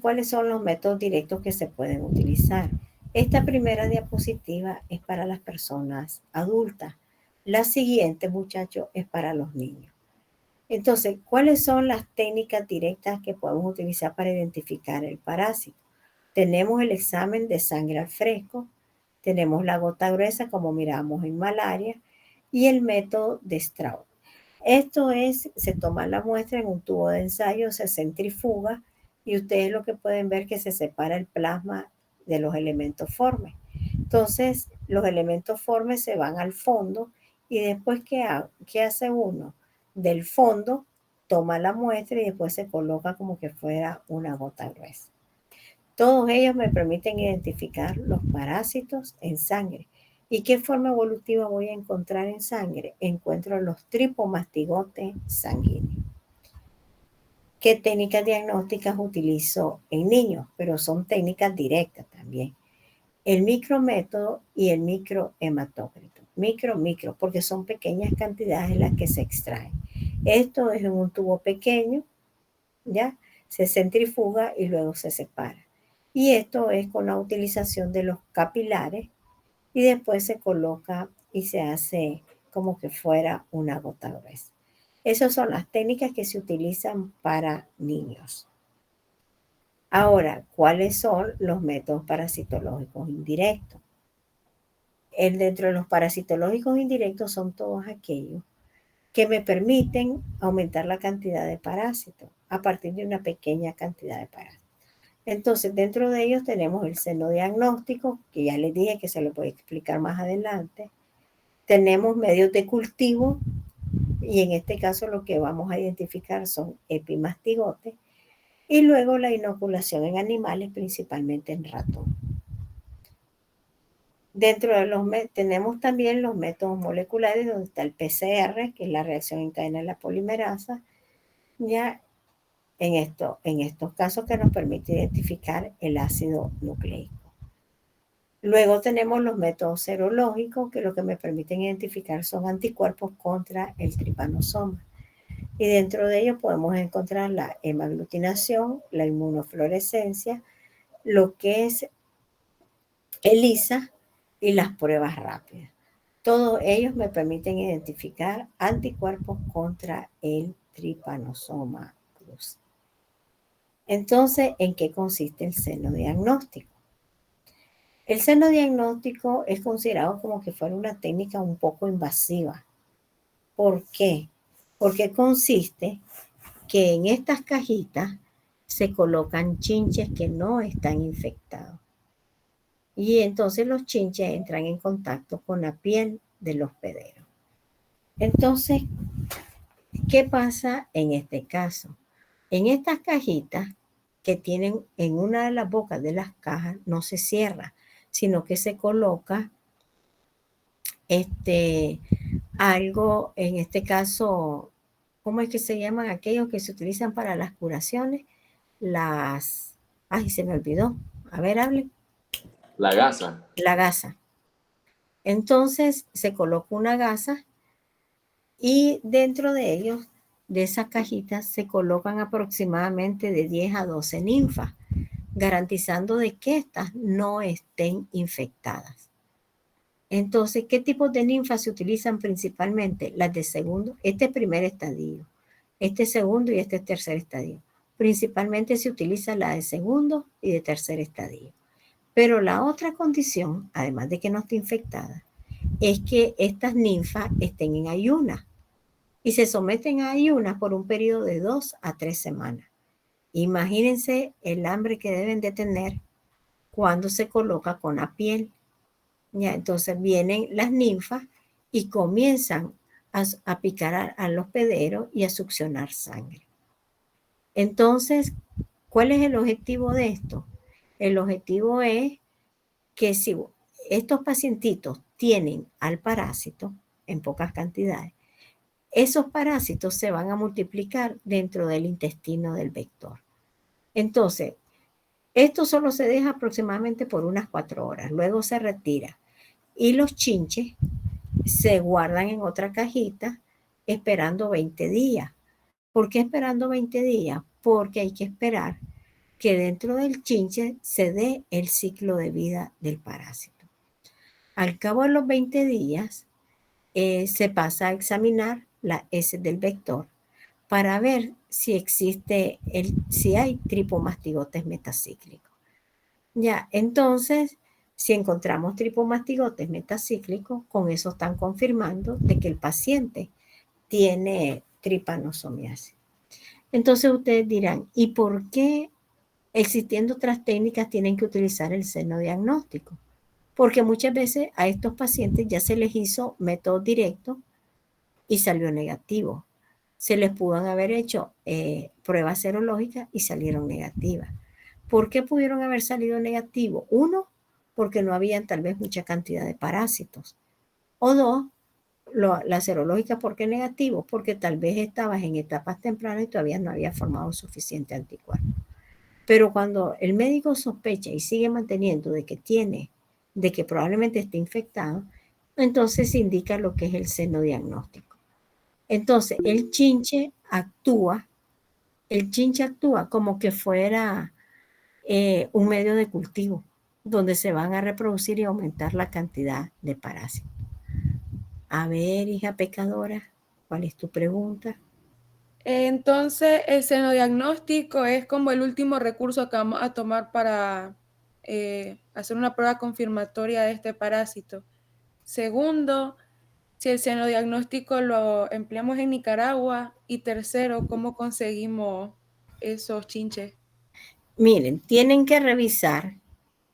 ¿cuáles son los métodos directos que se pueden utilizar? Esta primera diapositiva es para las personas adultas. La siguiente, muchachos, es para los niños. Entonces, ¿cuáles son las técnicas directas que podemos utilizar para identificar el parásito? Tenemos el examen de sangre al fresco, tenemos la gota gruesa como miramos en malaria y el método de Straub. Esto es, se toma la muestra en un tubo de ensayo, se centrifuga y ustedes lo que pueden ver que se separa el plasma de los elementos formes. Entonces, los elementos formes se van al fondo y después, ¿qué hace uno? Del fondo toma la muestra y después se coloca como que fuera una gota gruesa. Todos ellos me permiten identificar los parásitos en sangre. ¿Y qué forma evolutiva voy a encontrar en sangre? Encuentro los tripomastigotes sanguíneos. ¿Qué técnicas diagnósticas utilizo en niños? Pero son técnicas directas también. El micrométodo y el microhematócrito. Micro, porque son pequeñas cantidades las que se extraen. Esto es en un tubo pequeño, ¿ya? Se centrifuga y luego se separa. Y esto es con la utilización de los capilares y después se coloca y se hace como que fuera una gota gruesa. Esas son las técnicas que se utilizan para niños. Ahora, ¿cuáles son los métodos parasitológicos indirectos? Dentro de los parasitológicos indirectos son todos aquellos que me permiten aumentar la cantidad de parásitos a partir de una pequeña cantidad de parásitos. Entonces, dentro de ellos tenemos el senodiagnóstico, que ya les dije que se lo voy a explicar más adelante. Tenemos medios de cultivo, y en este caso lo que vamos a identificar son epimastigotes, y luego la inoculación en animales, principalmente en ratón. Dentro de tenemos también los métodos moleculares, donde está el PCR, que es la reacción en cadena de la polimerasa, ya en estos casos que nos permite identificar el ácido nucleico. Luego tenemos los métodos serológicos, que lo que me permiten identificar son anticuerpos contra el tripanosoma. Y dentro de ellos podemos encontrar la hemaglutinación, la inmunofluorescencia, lo que es ELISA y las pruebas rápidas. Todos ellos me permiten identificar anticuerpos contra el tripanosoma luz. Entonces, ¿en qué consiste el seno diagnóstico? El seno diagnóstico es considerado como que fuera una técnica un poco invasiva. ¿Por qué? Porque consiste que en estas cajitas se colocan chinches que no están infectados. Y entonces los chinches entran en contacto con la piel del hospedero. Entonces, ¿qué pasa en este caso? En estas cajitas que tienen en una de las bocas de las cajas no se cierra, sino que se coloca algo, en este caso, ¿cómo es que se llaman aquellos que se utilizan para las curaciones? Ay, se me olvidó. A ver, hable. La gasa. La gasa. Entonces se coloca una gasa y dentro de ellos, de esas cajitas, se colocan aproximadamente de 10 a 12 ninfas, garantizando de que estas no estén infectadas. Entonces, ¿qué tipos de ninfas se utilizan principalmente? Las de segundo, este primer estadio, este segundo y este tercer estadio. Principalmente se utiliza la de segundo y de tercer estadio. Pero la otra condición, además de que no esté infectada, es que estas ninfas estén en ayunas y se someten a ayunas por un periodo de 2 a 3 semanas. Imagínense el hambre que deben de tener cuando se coloca con la piel. Ya, entonces vienen las ninfas y comienzan a picar al hospedero y a succionar sangre. Entonces, ¿cuál es el objetivo de esto? El objetivo es que si estos pacientitos tienen al parásito en pocas cantidades, esos parásitos se van a multiplicar dentro del intestino del vector. Entonces, esto solo se deja aproximadamente por unas 4 horas, luego se retira y los chinches se guardan en otra cajita esperando 20 días. ¿Por qué esperando 20 días? Porque hay que esperar que dentro del chinche se dé el ciclo de vida del parásito. Al cabo de los 20 días, se pasa a examinar la S del vector para ver si existe, si hay tripomastigotes metacíclicos. Ya, entonces, si encontramos tripomastigotes metacíclicos, con eso están confirmando de que el paciente tiene tripanosomiasis. Entonces ustedes dirán, ¿y por qué existiendo otras técnicas tienen que utilizar el seno diagnóstico? Porque muchas veces a estos pacientes ya se les hizo método directo y salió negativo. Se les pudo haber hecho pruebas serológicas y salieron negativas. ¿Por qué pudieron haber salido negativos? 1, porque no había tal vez mucha cantidad de parásitos. O 2, la serológica, ¿por qué negativo? Porque tal vez estabas en etapas tempranas y todavía no había formado suficiente anticuerpo. Pero cuando el médico sospecha y sigue manteniendo de que probablemente esté infectado, entonces se indica lo que es el seno diagnóstico. Entonces, el chinche actúa como que fuera un medio de cultivo, donde se van a reproducir y aumentar la cantidad de parásitos. A ver, hija pecadora, ¿cuál es tu pregunta? Entonces, el senodiagnóstico es como el último recurso que vamos a tomar para hacer una prueba confirmatoria de este parásito. Segundo, si el senodiagnóstico lo empleamos en Nicaragua. Y tercero, ¿cómo conseguimos esos chinches? Miren, tienen que revisar,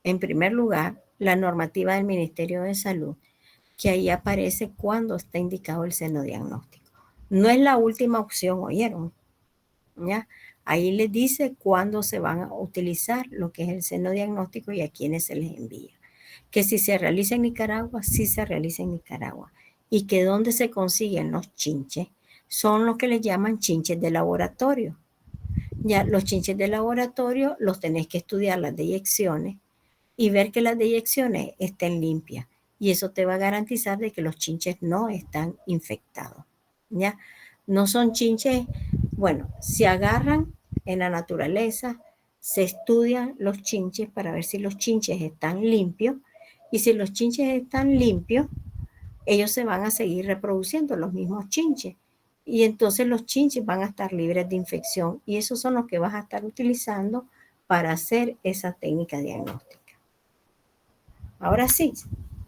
en primer lugar, la normativa del Ministerio de Salud, que ahí aparece cuando está indicado el senodiagnóstico. No es la última opción, ¿oyeron? ¿Ya? Ahí les dice cuándo se van a utilizar lo que es el senodiagnóstico y a quiénes se les envía. Que si se realiza en Nicaragua, sí se realiza en Nicaragua. Y que donde se consiguen los chinches son los que les llaman chinches de laboratorio. Ya los chinches de laboratorio los tenés que estudiar las deyecciones y ver que las deyecciones estén limpias. Y eso te va a garantizar de que los chinches no están infectados. ¿Ya? No son chinches, bueno, se agarran en la naturaleza, se estudian los chinches para ver si los chinches están limpios. Y si los chinches están limpios, ellos se van a seguir reproduciendo, los mismos chinches. y entonces los chinches van a estar libres de infección y esos son los que vas a estar utilizando para hacer esa técnica diagnóstica. Ahora sí.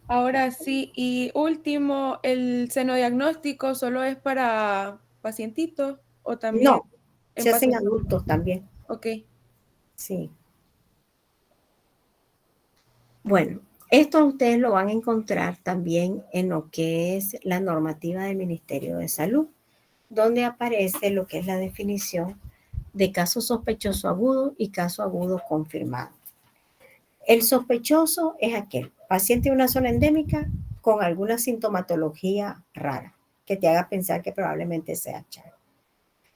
Ahora sí, y último, ¿el senodiagnóstico solo es para pacientitos o también No, en se hacen pacientes? adultos también. Ok. Sí. Bueno, esto ustedes lo van a encontrar también en lo que es la normativa del Ministerio de Salud, donde aparece lo que es la definición de caso sospechoso agudo y caso agudo confirmado. El sospechoso es aquel paciente de una zona endémica con alguna sintomatología rara que te haga pensar que probablemente sea Chagas.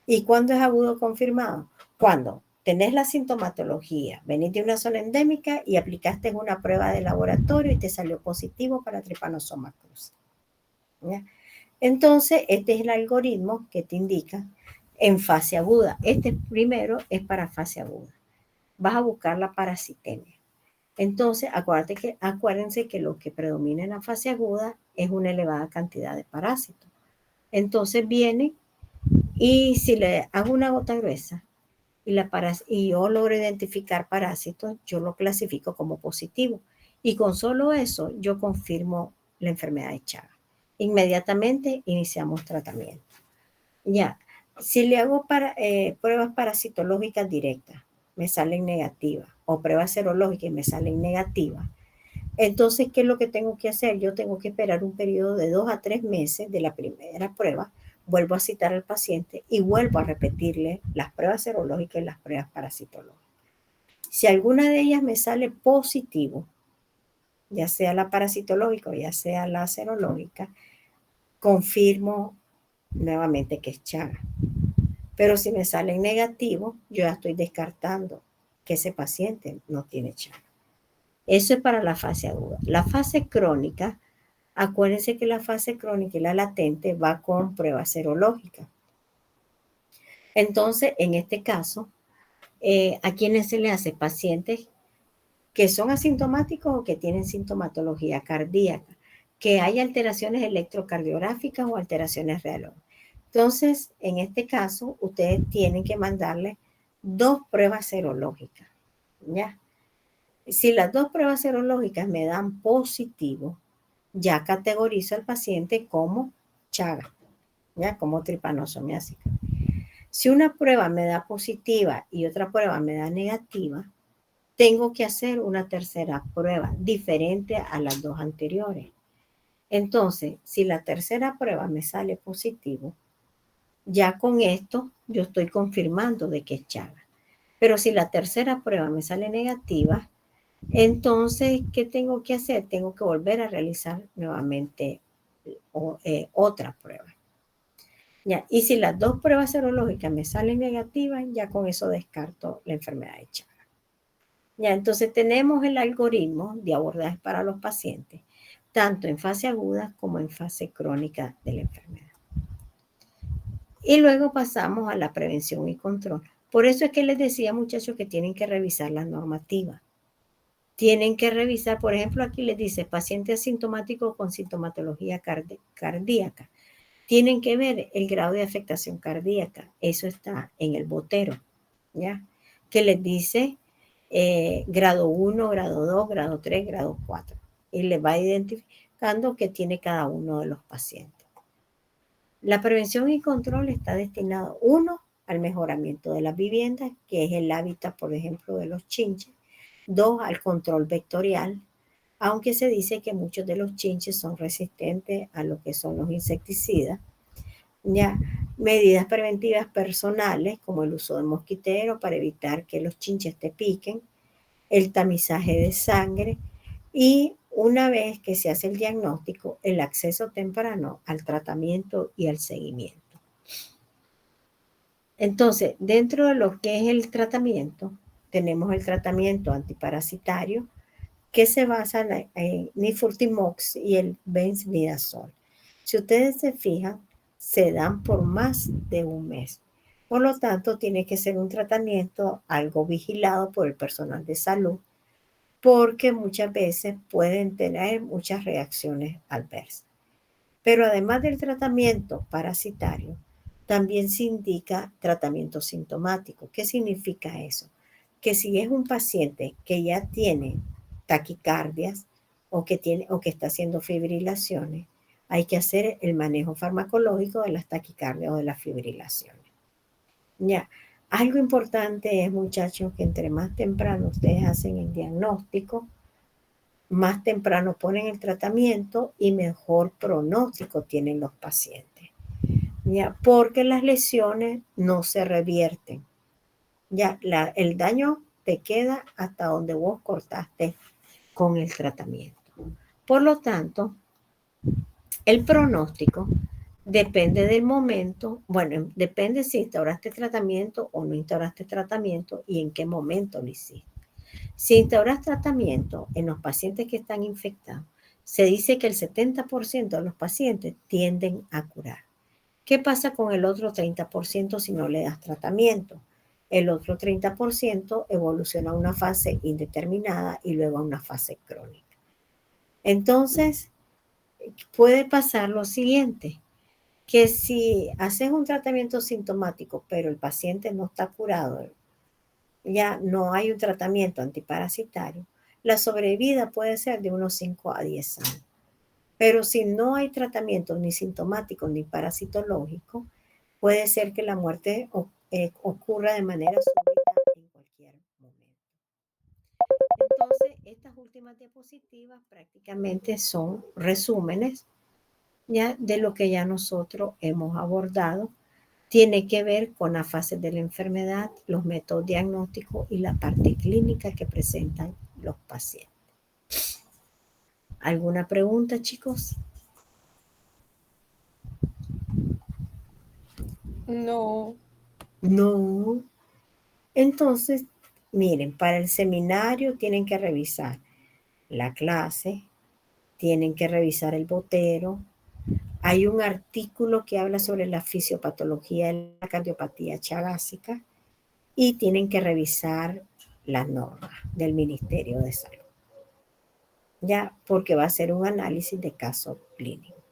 ¿Y cuándo es agudo confirmado? Cuando tenés la sintomatología, venís de una zona endémica y aplicaste una prueba de laboratorio y te salió positivo para Trypanosoma cruzi. ¿Ya? Entonces, este es el algoritmo que te indica en fase aguda. Este primero es para fase aguda. Vas a buscar la parasitemia. Entonces, acuérdense que lo que predomina en la fase aguda es una elevada cantidad de parásitos. Entonces viene y si le hago una gota gruesa y yo logro identificar parásitos, yo lo clasifico como positivo. Y con solo eso, yo confirmo la enfermedad de Chagas. Inmediatamente iniciamos tratamiento. Ya, si le hago pruebas parasitológicas directas, me salen negativas, o pruebas serológicas y me salen negativas, entonces, ¿qué es lo que tengo que hacer? Yo tengo que esperar un periodo de 2 a 3 meses de la primera prueba, vuelvo a citar al paciente y vuelvo a repetirle las pruebas serológicas y las pruebas parasitológicas. Si alguna de ellas me sale positivo, ya sea la parasitológica o ya sea la serológica, confirmo nuevamente que es Chagas. Pero si me salen negativos, yo ya estoy descartando que ese paciente no tiene Chagas. Eso es para la fase aguda. La fase crónica, acuérdense que la fase crónica y la latente va con pruebas serológicas. Entonces, en este caso, ¿a quiénes se le hace? Pacientes que son asintomáticos o que tienen sintomatología cardíaca, que hay alteraciones electrocardiográficas o alteraciones reales. Entonces, en este caso, ustedes tienen que mandarle 2 pruebas serológicas, ¿ya? Si las 2 pruebas serológicas me dan positivo, ya categorizo al paciente como Chagas, ¿ya? Como tripanosomiásica. Si una prueba me da positiva y otra prueba me da negativa, tengo que hacer una tercera prueba diferente a las 2 anteriores. Entonces, si la tercera prueba me sale positivo, ya con esto yo estoy confirmando de que es Chagas. Pero si la tercera prueba me sale negativa, entonces, ¿qué tengo que hacer? Tengo que volver a realizar nuevamente otra prueba. Ya, y si las 2 pruebas serológicas me salen negativas, ya con eso descarto la enfermedad de Chagas. Ya, entonces tenemos el algoritmo de abordaje para los pacientes, tanto en fase aguda como en fase crónica de la enfermedad. Y luego pasamos a la prevención y control. Por eso es que les decía, muchachos, que tienen que revisar las normativas. Tienen que revisar, por ejemplo, aquí les dice paciente asintomático con sintomatología cardíaca. Tienen que ver el grado de afectación cardíaca. Eso está en el botero, ¿ya? Que les dice grado 1, grado 2, grado 3, grado 4. Y les va identificando qué tiene cada uno de los pacientes. La prevención y control está destinado, 1, al mejoramiento de las viviendas, que es el hábitat, por ejemplo, de los chinches. 2, al control vectorial, aunque se dice que muchos de los chinches son resistentes a lo que son los insecticidas. Ya, medidas preventivas personales, como el uso de mosquitero para evitar que los chinches te piquen, el tamizaje de sangre y una vez que se hace el diagnóstico, el acceso temprano al tratamiento y al seguimiento. Entonces, dentro de lo que es el tratamiento, tenemos el tratamiento antiparasitario que se basa en Nifurtimox y el benzimidazol. Si ustedes se fijan, se dan por más de un mes. Por lo tanto, tiene que ser un tratamiento algo vigilado por el personal de salud, porque muchas veces pueden tener muchas reacciones adversas. Pero además del tratamiento parasitario, también se indica tratamiento sintomático. ¿Qué significa eso? Que si es un paciente que ya tiene taquicardias o que está haciendo fibrilaciones, hay que hacer el manejo farmacológico de las taquicardias o de las fibrilaciones. Ya, algo importante es, muchachos, que entre más temprano ustedes hacen el diagnóstico, más temprano ponen el tratamiento y mejor pronóstico tienen los pacientes. Ya, porque las lesiones no se revierten. Ya, el daño te queda hasta donde vos cortaste con el tratamiento. Por lo tanto, el pronóstico depende del momento, bueno, depende si instauraste tratamiento o no instauraste tratamiento y en qué momento lo hiciste. Si instauras tratamiento en los pacientes que están infectados, se dice que el 70% de los pacientes tienden a curar. ¿Qué pasa con el otro 30% si no le das tratamiento? El otro 30% evoluciona a una fase indeterminada y luego a una fase crónica. Entonces, puede pasar lo siguiente, que si haces un tratamiento sintomático, pero el paciente no está curado, ya no hay un tratamiento antiparasitario, la sobrevida puede ser de unos 5 a 10 años. Pero si no hay tratamiento ni sintomático ni parasitológico, puede ser que la muerte ocurra de manera súbita en cualquier momento. Entonces, estas últimas diapositivas prácticamente son resúmenes ya de lo que ya nosotros hemos abordado. Tiene que ver con las fases de la enfermedad, los métodos diagnósticos y la parte clínica que presentan los pacientes. ¿Alguna pregunta, chicos? No. No. Entonces, miren, para el seminario tienen que revisar la clase, tienen que revisar el botero. Hay un artículo que habla sobre la fisiopatología de la cardiopatía chagásica y tienen que revisar las normas del Ministerio de Salud. Ya, porque va a ser un análisis de caso clínico.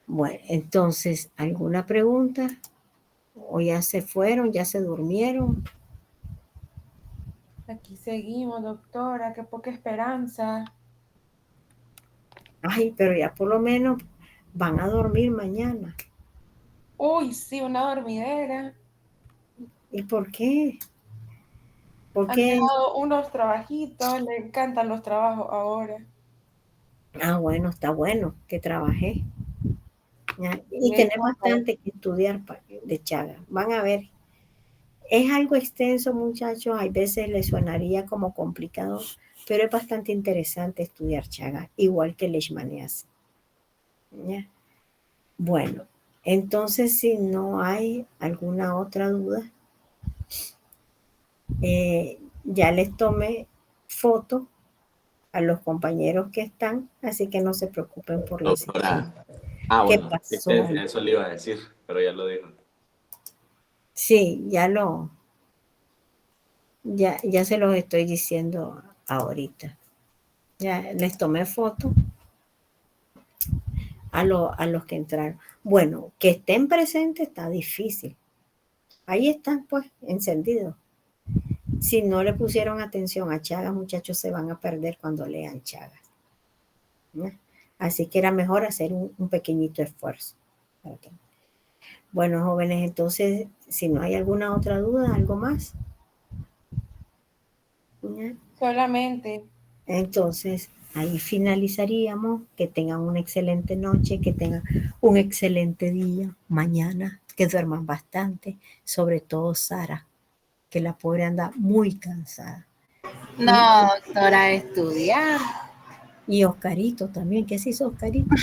Bueno, entonces, ¿alguna pregunta? ¿O ya se fueron, ya se durmieron? Aquí seguimos, doctora, qué poca esperanza. Ay, pero ya por lo menos van a dormir mañana. Uy, sí, una dormidera. ¿Y por qué? ¿Por Han qué? dejado unos trabajitos, le encantan los trabajos ahora. Ah, bueno, está bueno que trabajé. ¿Ya? Y Bien, tener bastante que estudiar de Chagas. Van a ver. Es algo extenso, muchachos. Hay veces les sonaría como complicado, pero es bastante interesante estudiar Chagas, igual que Leishmaniasis. ¿Ya? Bueno, entonces si no hay alguna otra duda, ya les tomé foto a los compañeros que están, así que no se preocupen por la situación. Doctora. ¿Qué Bueno, pasó? eso le iba a decir, pero ya lo dijo. Sí, ya se los estoy diciendo ahorita. Ya les tomé foto a los que entraron. Bueno, que estén presentes está difícil. Ahí están, pues, encendidos. Si no le pusieron atención a Chagas, muchachos, se van a perder cuando lean Chagas. ¿Ya? Así que era mejor hacer un pequeñito esfuerzo. Okay. Bueno, jóvenes, entonces, si no hay alguna otra duda, ¿algo más? ¿Ya? Solamente. Entonces, ahí finalizaríamos. Que tengan una excelente noche, que tengan un excelente día mañana, que duerman bastante, sobre todo Sara, que la pobre anda muy cansada. No, doctora, estudiar. Y Oscarito también. ¿Qué se hizo Oscarito?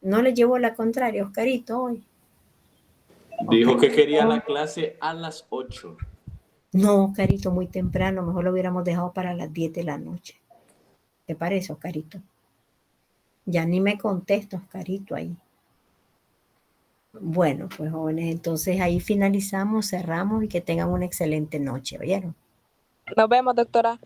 No le llevó la contraria, Oscarito, hoy. Dijo que quería la clase a las 8. No, Oscarito, muy temprano. Mejor lo hubiéramos dejado para las 10 de la noche. ¿Te parece, Oscarito? Ya ni me contesta, Oscarito, ahí. Bueno, pues jóvenes, entonces ahí finalizamos, cerramos y que tengan una excelente noche, ¿oyeron? Nos vemos, doctora.